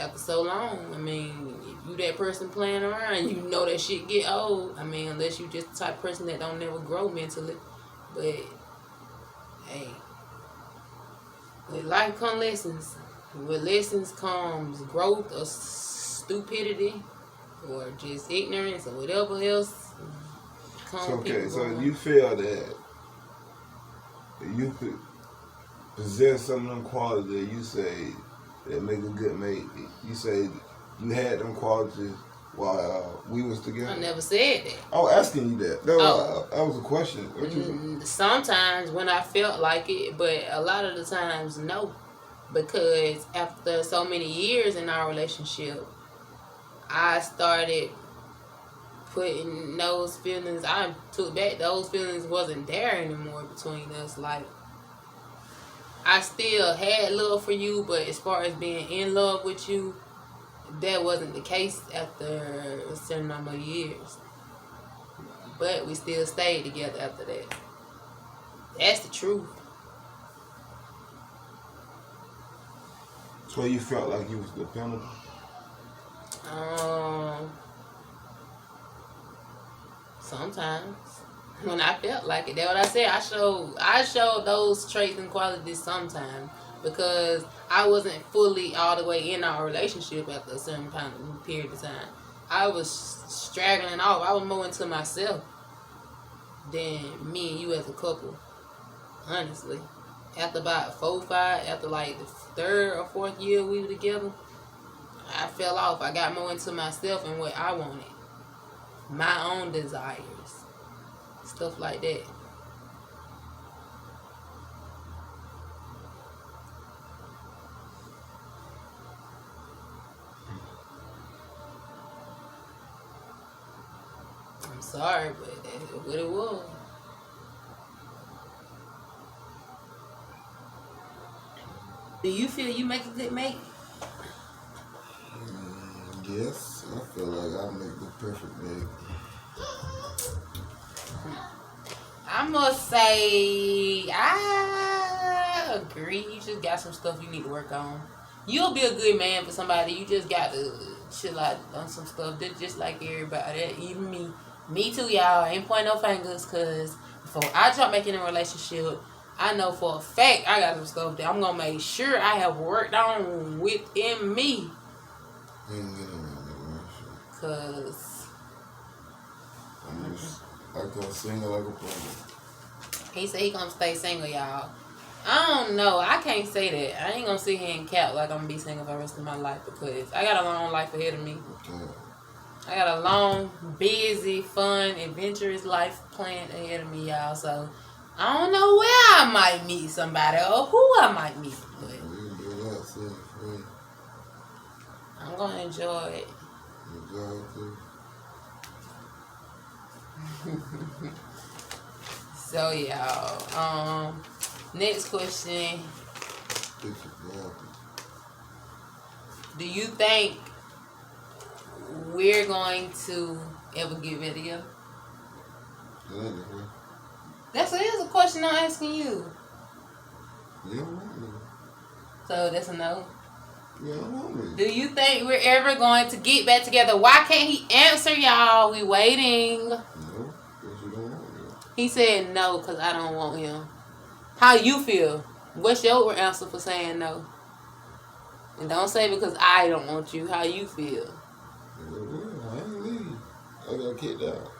after so long, if you that person playing around, you know that shit get old. Unless you just the type of person that don't never grow mentally. But, hey, with life come lessons. With lessons comes growth or stupidity or just ignorance or whatever else. So you feel that you could possess some of them qualities that you say that make a good mate, you say you had them qualities while we was together? I never said that. I was asking you that. That was a question. What you... Sometimes when I felt like it, but a lot of the times, no. Because after so many years in our relationship, I started putting those feelings, I took back, those feelings wasn't there anymore between us. Like, I still had love for you, but as far as being in love with you, that wasn't the case after a certain number of years. But we still stayed together after that. That's the truth. So you felt like you was dependable? Sometimes. When I felt like it. That's what I said. I showed those traits and qualities sometimes. Because I wasn't fully all the way in our relationship after a certain period of time. I was straggling off. I was more into myself than me and you as a couple. Honestly. After about 4 or 5, after like the 3rd or 4th year we were together, I fell off. I got more into myself and what I wanted. My own desires. Stuff like that. I'm sorry, but that's what it was. Do you feel you make a good mate? Yes, I feel like I make the perfect mate. I must say, I agree. You just got some stuff you need to work on. You'll be a good man for somebody. You just got to chill out on some stuff. That's just like everybody. Even me. Me too, y'all. I ain't pointing no fingers, because before I jump back in a relationship, I know for a fact I got some stuff that I'm going to make sure I have worked on within me. Because I can single like a plumber. he said he going to stay single, y'all. I don't know. I can't say that. I ain't going to sit here and cap like I'm going to be single for the rest of my life, because I got a long life ahead of me. Okay. I got a long, busy, fun, adventurous life planned ahead of me, y'all. So, I don't know where I might meet somebody or who I might meet. But I'm going to enjoy it. Enjoy it too. So, y'all. Next question. Do you think we're going to ever get back together? That's a question I'm asking you. Yeah, so that's a no? Yeah, do you think we're ever going to get back together? Why can't he answer, y'all? We waiting. No, because you don't want him. He said no because I don't want him. How you feel? What's your answer for saying no? And don't say because I don't want you. How you feel? I ain't leave. I got kicked out.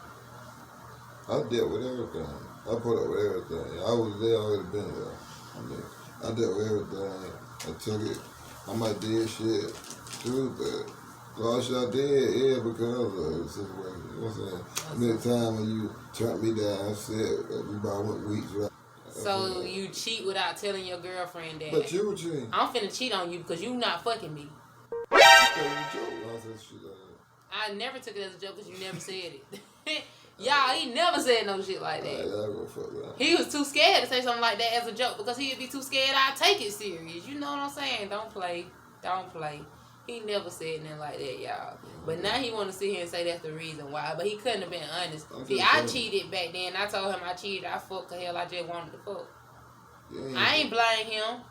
I dealt with everything. I put up with everything. I was there, already been there. I dealt with everything. I took it. I might did shit too, but all shit I did, yeah, because of the situation. You know what I'm saying? Many times when you turned me down, I said, we about went weeks without. So you cheat without telling your girlfriend that? But you were cheating. I'm finna cheat on you because you not fucking me. I never took it as a joke because you never said it. Y'all, he never said no shit like that. He was too scared to say something like that as a joke because he'd be too scared I'd take it serious. You know what I'm saying? Don't play. Don't play. He never said nothing like that, y'all. But now he want to sit here and say that's the reason why. But he couldn't have been honest. See, I cheated back then. I told him I cheated. I fucked the hell. I just wanted to fuck. I ain't blame him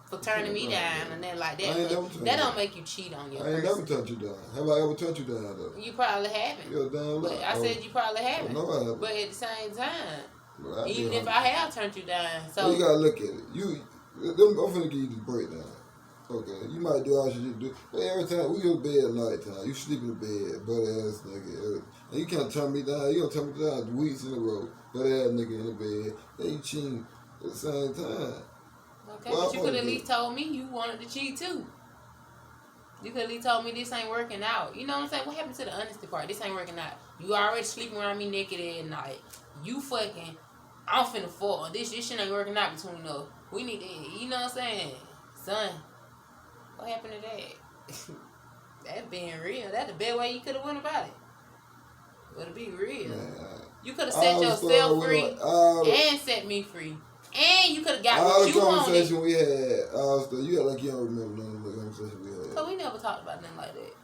for turning me down and then like that. That don't make you cheat on your person. I ain't never turned you down. Have I ever turned you down though? You probably haven't. You're damn but I said you probably haven't. No, I haven't. But at the same time, even if I have turned you down, so well, you gotta look at it. I'm finna give you the breakdown. Okay, you might do all shit you do, but every time we go to bed at night time, you sleep in the bed, butt ass nigga. And you can't turn me down. You gonna turn me down weeks in a row, butt ass nigga in the bed. Then you cheating at the same time. Okay, but you could at least told me you wanted to cheat too. You could at least told me this ain't working out. You know what I'm saying? What happened to the honesty part? This ain't working out. You already sleeping around me naked at night. You fucking, I'm finna fall. This shit ain't working out between us. We need to, you know what I'm saying? Son, what happened to that? That being real. That's the best way you could have went about it. But to be real. Man, you could have set yourself free and set me free. And you could have got what you wanted. All the conversation we had, you act like you don't remember none of the conversation we had. So we never talked about nothing like that.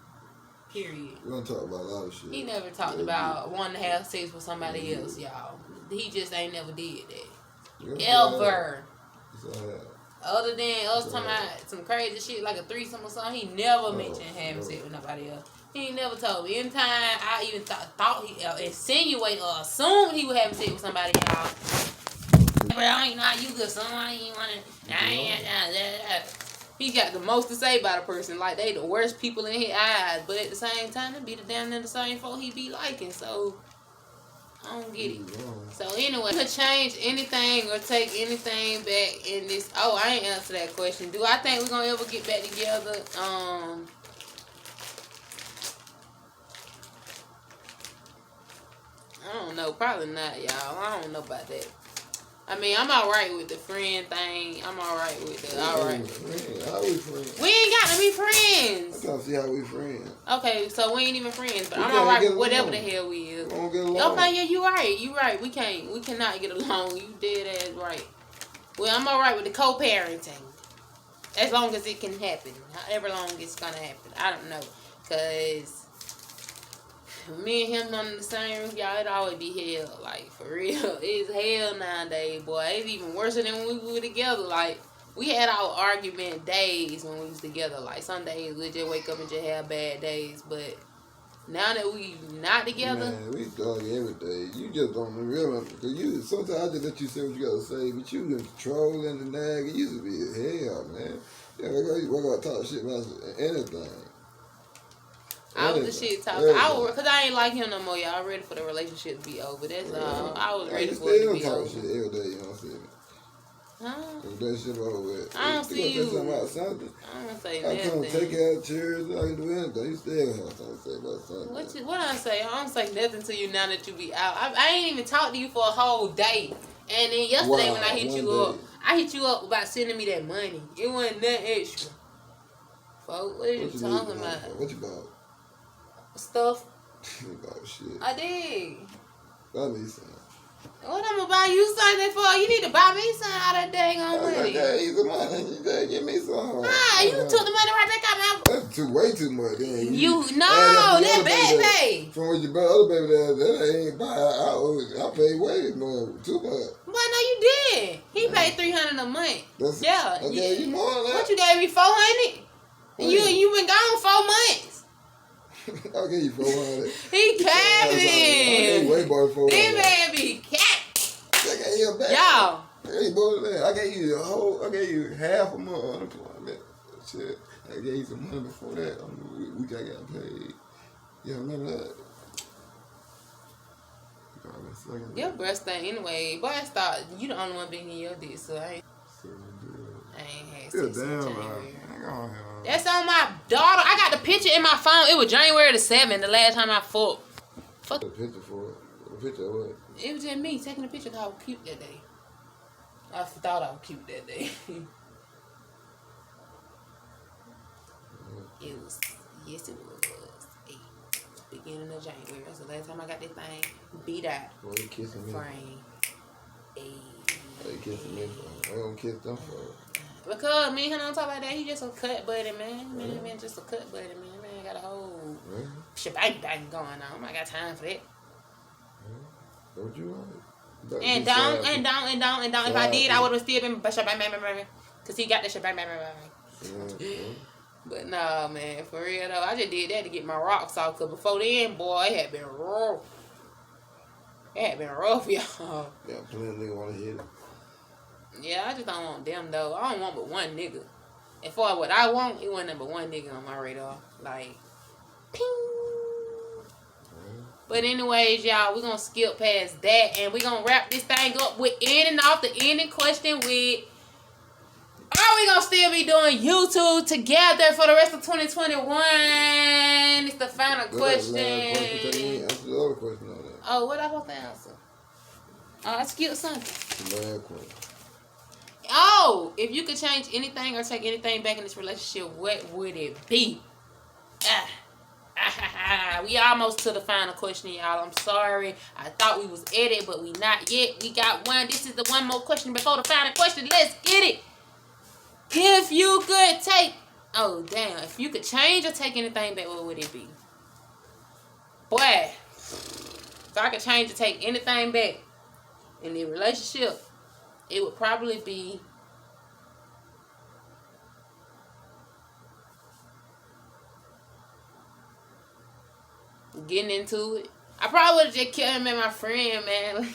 Period. We don't talk about a lot of shit. He never talked about wanting to have sex with somebody else, y'all. He just ain't never did that. Ever. Other than us talking about some crazy shit like a threesome or something, he never mentioned having sex with nobody else. He ain't never told me. Anytime I even thought he insinuated or assumed he was having sex with somebody, y'all. But I ain't know how you good, son. I ain't want to. He got the most to say about a person. Like, they the worst people in his eyes. But at the same time, they be the damn near the same folk he be liking. So, I don't get it. So, anyway, to change anything or take anything back in this. Oh, I ain't answered that question. Do I think we're going to ever get back together? I don't know. Probably not, y'all. I don't know about that. I mean, I'm alright with the friend thing. I'm alright with the alright. How we friends? We ain't got to be friends. I'm trying to see how we friends. Okay, so we ain't even friends, but I'm alright with whatever the hell we is. We don't get along. Okay, yeah, you right. You right. We cannot get along. You dead ass right. Well, I'm alright with the co-parenting. As long as it can happen. However long it's gonna happen. I don't know. Cause me and him under the same roof, y'all, it always be hell. Like, for real. It's hell nowadays, boy. It's even worse than when we were together. Like, we had our argument days when we was together. Like, some days we just wake up and just have bad days. But now that we not together. Man, we argue every day. You just don't realize. Because sometimes I just let you say what you got to say. But you just trolling and nagging. It used to be hell, man. Yeah, we got to talk shit about anything. I was the shit talking. Because I ain't like him no more, y'all. Ready for the relationship to be over. That's all. I was ready for it to be over. Shit every day, you know what I'm saying? Huh? That shit over with. I don't see you. Something about something. I don't say I nothing. can't take care of chairs. I can do anything. You still have something to say about something. What I say? I don't say nothing to you now that you be out. I ain't even talked to you for a whole day. And then yesterday when I hit you up, I hit you up about sending me that money. It wasn't nothing extra. Folks, what are you talking about? What you bought? Stuff. You bought shit. I did. Buy me some. What I'm gonna buy you something for? You need to buy me something out of that daggone money. I gave you the money. You gotta give me some. Nah, you took the money right back out my. That's way too much. Then. That bad pay. From what you bought other baby that ain't buy. I paid way more. Too much. But no, you did. He paid $300 a month. Yeah. I gave you more than that. What you gave me $400? And you been gone 4 months. I'll give you 400. He capping. Way more than 400. This man be capping. I gave you a back. Y'all. I gave you I gave you half a month unemployment. Shit. I gave you some money before that. We got paid. You remember that? Your breast thing anyway. Boy, I thought you the only one being in your dick, so I ain't had sex in January. That's on my daughter. I got the picture in my phone. It was January the 7th, the last time I fucked. Fuck. The picture for it? The picture of what? It was just me taking a picture because I was cute that day. I thought I was cute that day. It was, yes it was. Beginning of January. That's the last time I got this thing beat out. What are you kissing me? Frame. What are you kissing me for? I don't kiss them for. Because me and him don't talk like that. He just a cut buddy, man. Man, just a cut buddy, man. Man got a whole shebang bang going on. I got time for that. Don't you want it? And don't. If I did, I would have still been shebang bang bang bang. Because he got the shebang bang bang bang. But nah, man, for real though, I just did that to get my rocks off. Because before then, boy, it had been rough. It had been rough, y'all. Yeah, plenty of niggas want to hit it. Yeah, I just don't want them though. I don't want but one nigga. as far as what I want, it wasn't number one nigga on my radar. Like, ping. But anyways, y'all, we're going to skip past that. And we're going to wrap this thing up with ending off the ending question with, are we going to still be doing YouTube together for the rest of 2021? It's the final question. That's the other question on that. Oh, what I supposed to answer? Oh, I skipped something. The last question. Oh, if you could change anything or take anything back in this relationship, what would it be? We almost to the final question, y'all. I'm sorry. I thought we was at it, but we not yet. We got one. This is the one more question before the final question. Let's get it. If you could take... Oh, damn. If you could change or take anything back, what would it be? Boy. If I could change or take anything back in the relationship, it would probably be... getting into it. I probably would have just kept him as my friend, man.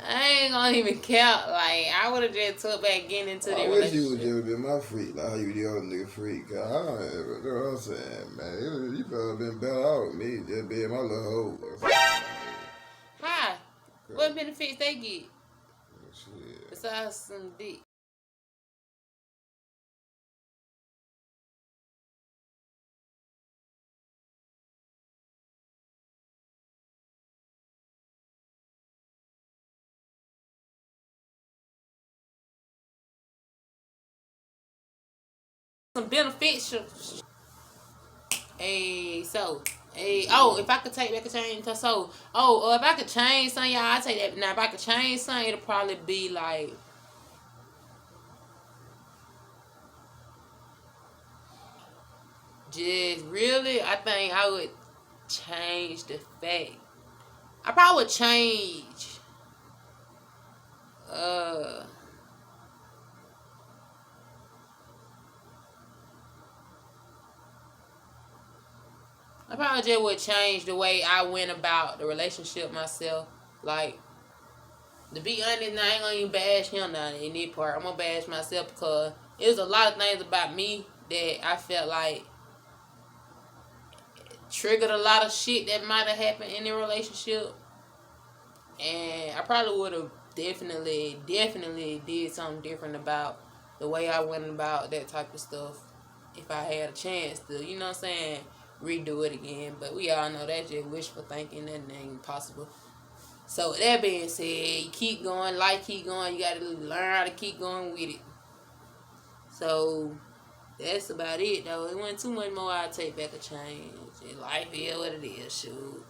I ain't gonna even count. Like, I would have just took back getting into the relationship. I wish you would just be my freak, like how you the other nigga freak. I don't ever, you know what I'm saying, man. You probably been better out with me, just being my little hoe. Hi. What benefits they get? Shit. Besides some dick. Some beneficial. If I could take back a change, if I could change something, y'all, I take that. Now, if I could change something, it'll probably be like, just really, I think I would change the fact. I probably would change, I probably just would change the way I went about the relationship myself. Like, to be honest, now I ain't gonna even bash him now in this part. I'm gonna bash myself because there's a lot of things about me that I felt like triggered a lot of shit that might have happened in the relationship. And I probably would have definitely did something different about the way I went about that type of stuff if I had a chance to, you know what I'm saying, redo it again. But we all know that's just wishful thinking. That ain't possible. So with that being said, you keep going, keep going. You gotta learn how to keep going with it. So that's about it though. It wasn't too much more I'd take back a change. Life is what it is, shoot.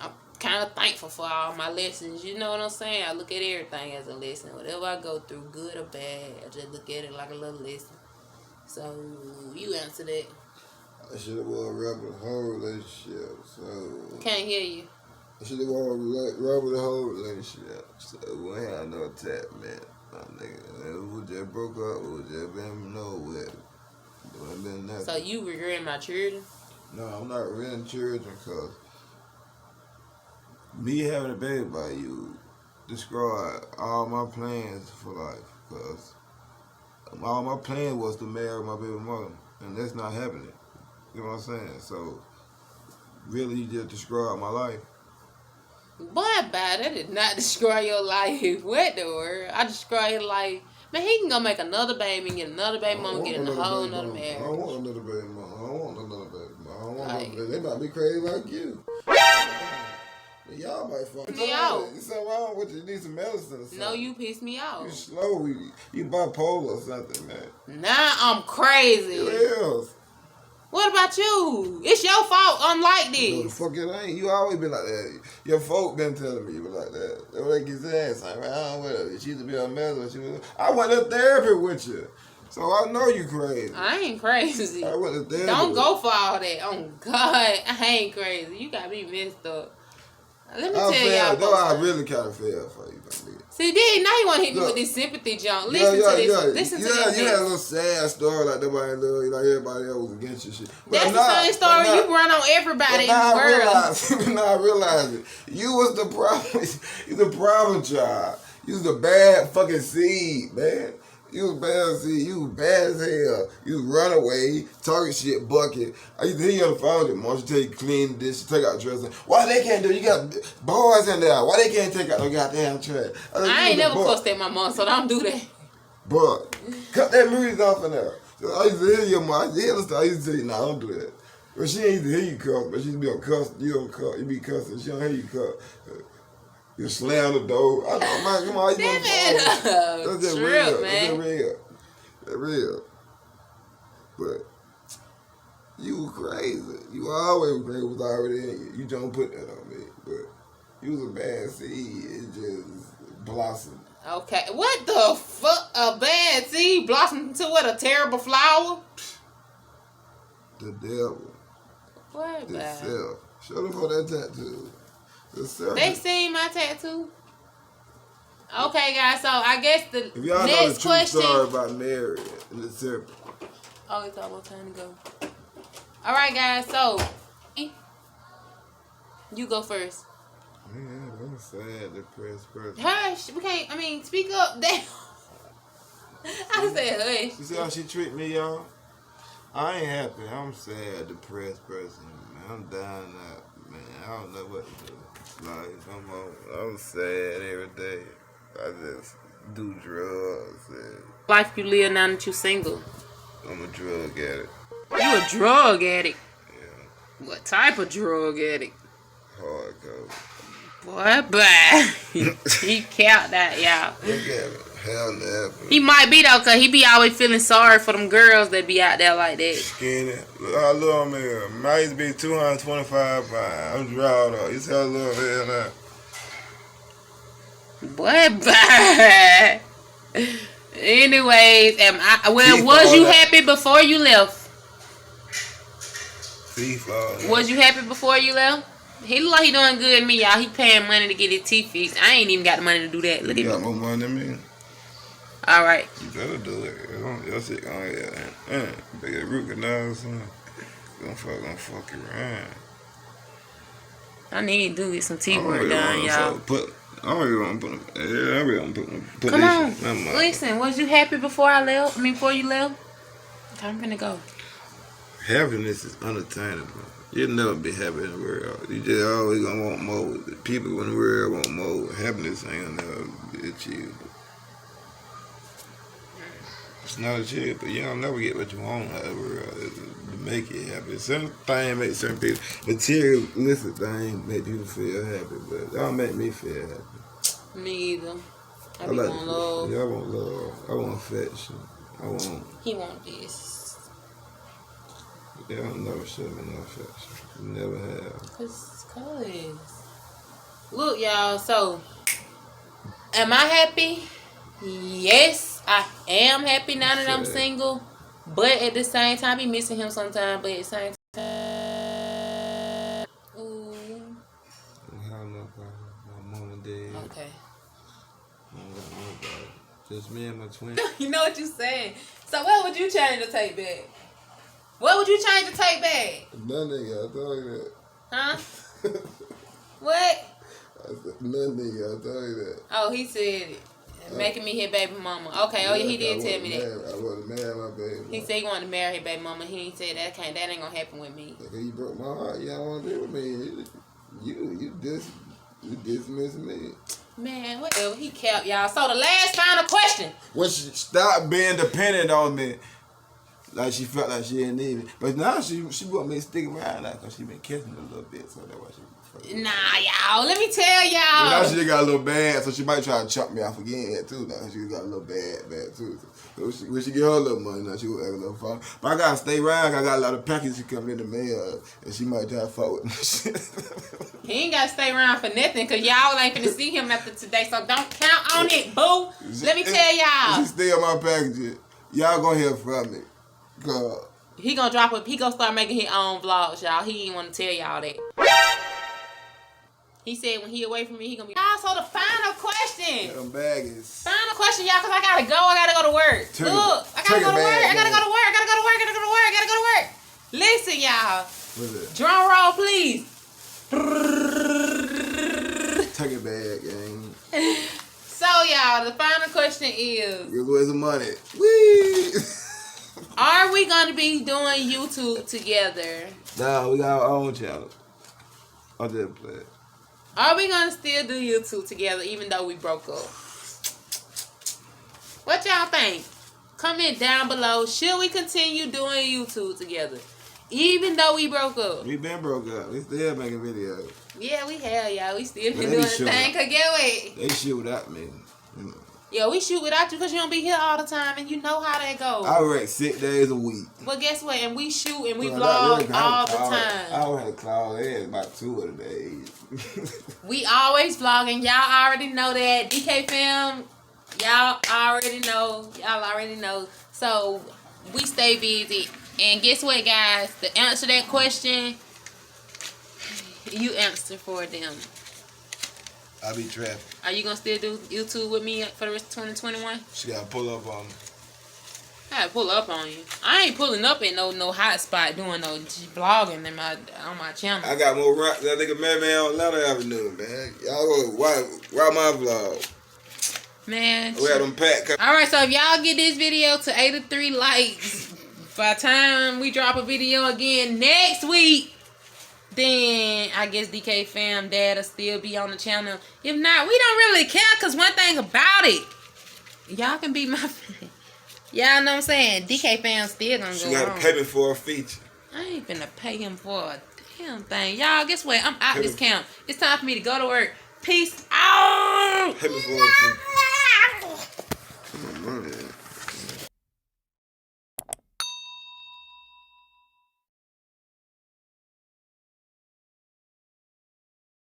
I'm kind of thankful for all my lessons. You know what I'm saying? I look at everything as a lesson. Whatever I go through, good or bad, I just look at it like a little lesson. So you answer that. I should have won rubber the whole relationship. So can't hear you. I should have won rubber the whole relationship. So we ain't had no attachment, my nigga. We just broke up. We just been nowhere. Been nothing. So you regretting my children? No, I'm not regretting children because me having a baby by you destroyed all my plans for life. Because all my plan was to marry my baby mother, and that's not happening. You know what I'm saying? So, really, you just destroyed my life. Boy, bad. That did not destroy your life. What the word? I destroyed your life. Man, he can go make another baby and get another baby mom, get in a whole nother marriage. I don't want another baby mom. I don't want another baby mom. I don't want another baby. They might be crazy like you. Y'all might fuck me out. There's something wrong with you. You need some medicine or something. No, you piss me off. You slow. You bipolar or something, man. Nah, I'm crazy. It is. What about you? It's your fault I'm like this. No, the fuck it ain't. You always been like that. Your folk been telling me you were like that. They were like you said, something around with her. She used to be a mess. I went to therapy with you. So I know you crazy. I ain't crazy. I went to therapy. Don't go for all that. Oh, God. I ain't crazy. You got me messed up. Let me tell y'all. Though I really kind of fell for you, baby. See, then now you want to hit me with this sympathy junk. Listen to this. Listen to this. You had a little sad story like nobody loved you, like everybody else was against your shit. That's the same story you run on everybody in the world. Now I realize it. You was the problem. You the problem child. You was the bad fucking seed, man. You was bad, see, you was bad as hell. You was run away, talking shit, bucket. I used to hear you on the phone, Marcia tell you clean this, take out trash. Why they can't do it? You got boys in there. Why they can't take out no goddamn trash? I ain't never cussed at my mom, so don't do that. But cut that music off in there. So I used to hear your mom. I used to say, nah, don't do that. Well, she ain't used to hear you cuss, but she used to be on cuss. You don't cuss. You be cussing. She don't hear you cuss. You slam the door. I know, man, come on. That's just real, man. That's real. But you was crazy. You always crazy. Was already in you. You don't put that on me. But you was a bad seed. It just blossomed. Okay. What the fuck? A bad seed blossomed into what? A terrible flower? The devil. What bad? Itself. Show them for that tattoo. They seen my tattoo. Okay, guys. So I guess the if y'all next know the true question. story about Mary and the serpent. Oh, it's almost time to go. All right, guys. So you go first. Man, I'm a sad, depressed person. Hush. We can't. I mean, speak up. Damn. I said hush. You see how she treat me, y'all? I ain't happy. I'm sad, depressed person. Man, I'm down now. Man, I don't know what to do. Like, I'm sad every day. I just do drugs. And Life you live now that you single. I'm a drug addict. You a drug addict? Yeah. What type of drug addict? Hardcore. Boy, bye. He capped that, y'all. Look at me. Hell never. He might be though, cause he be always feeling sorry for them girls that be out there like that. Skinny. Look how little I'm here. I used to be 225 pounds. I'm drawed up. You see how little hell now? Boy, bye. Anyways, was you happy before you left? Was you happy before you left? He look like he doing good to me, y'all. He paying money to get his teeth fixed. I ain't even got the money to do that. Look at me. You got more money than me. All right. You better do it. Your shit gonna get big root canal or something. Gonna fuck you around. I need to get some teeth work done, y'all. I really want to put Come on. Listen, was you happy before I left? I mean, before you left? I'm finna go. Happiness is unattainable. You'll never be happy in the world. You just always gonna want more. The people in the world want more. Happiness ain't gonna never be achievable. It's not achievable. You don't never get what you want out of the world to make you happy. Certain things make certain people, materialistic things make people feel happy, but that don't make me feel happy. Me either. I like want love. Yeah, I want love. I want affection. He want this. Yeah, I'll never show me no affection. Never have. Cause. Look, y'all, so am I happy? Yes, I am happy now that I'm single. But at the same time, I be missing him sometimes. But at the same time, ooh. I don't have no problem. My mom and dad. Okay. I don't got nobody. Just me and my twin. You know what you saying. So what would you change to take back? What would you change to take back? Nothing, I told you that. Huh? What? I said, nothing, I told you that. Oh, he said it. Making me his baby mama. Okay, yeah, he did tell me that. I wasn't married my baby mama. He said he wanted to marry his baby mama. He said that ain't gonna happen with me. Okay, you broke my heart. You don't want to be with me. You dismiss me. Man, whatever. He kept y'all. So the last final question. When she stopped being dependent on me, like she felt like she didn't need me. But now she want me to stick around now because she been kissing me a little bit. So that's why she. Nah, y'all. Let me tell y'all. But now she got a little bad, so she might try to chop me off again too. Now she got a little bad too. So when she get her little money, now she will act a little fun. But I gotta stay around. I got a lot of packages coming in the mail, and she might try to fuck with me. He ain't gotta stay around for nothing, cause y'all ain't finna see him after today. So don't count on it, boo. Let me tell y'all. She steal my packages. Y'all gonna hear from me. Cause he gonna drop it. He gonna start making his own vlogs, y'all. He ain't wanna tell y'all that. He said when he away from me, he gonna be. So the final question. Them baggies. Final question, y'all, cause I gotta go. I gotta go to work. Look, I gotta go to work. I gotta go to work. I gotta go to work. I gotta go to work. I gotta go to work. Listen, y'all. What's that? Drum roll, please. Take it back, gang. So, y'all, the final question is... Where's the money? Whee! Are we going to be doing YouTube together? Nah, we got our own channel. I'll just play it. Are we going to still do YouTube together even though we broke up? What y'all think? Comment down below. Should we continue doing YouTube together? Even though we broke up. We been broke up. We still making videos. Yeah, we have, y'all. We still been But doing they the thing. Cause get what? They shoot without me. You know. Yeah, we shoot without you because you don't be here all the time and you know how that goes. I work 6 days a week. But guess what? And we shoot and we Well, vlog all the time. I always had to call in about 2 of the days. We always vlogging. Y'all already know that. Dee&Kay fam, y'all already know. Y'all already know. So, we stay busy. And guess what, guys? To answer that question, you answer for them. I be trapping. Are you going to still do YouTube with me for the rest of 2021? She got to pull up on me. I gotta pull up on you. I ain't pulling up in no hot spot doing no vlogging on my channel. I got more rock than that nigga man on Atlanta Avenue, man. Y'all go, why my vlog? Man. We had them packed. Alright, so if y'all get this video to 83 likes by the time we drop a video again next week, then I guess Dee&Kay fam dad'll still be on the channel. If not, we don't really care, because one thing about it, y'all can be my fan. Y'all know what I'm saying? Dee&Kay fam still gonna go on. She gotta pay me for a feature. I ain't finna pay him for a damn thing. Y'all, guess what? I'm out this camp. It's time for me to go to work. Peace out. Pay me for a feature.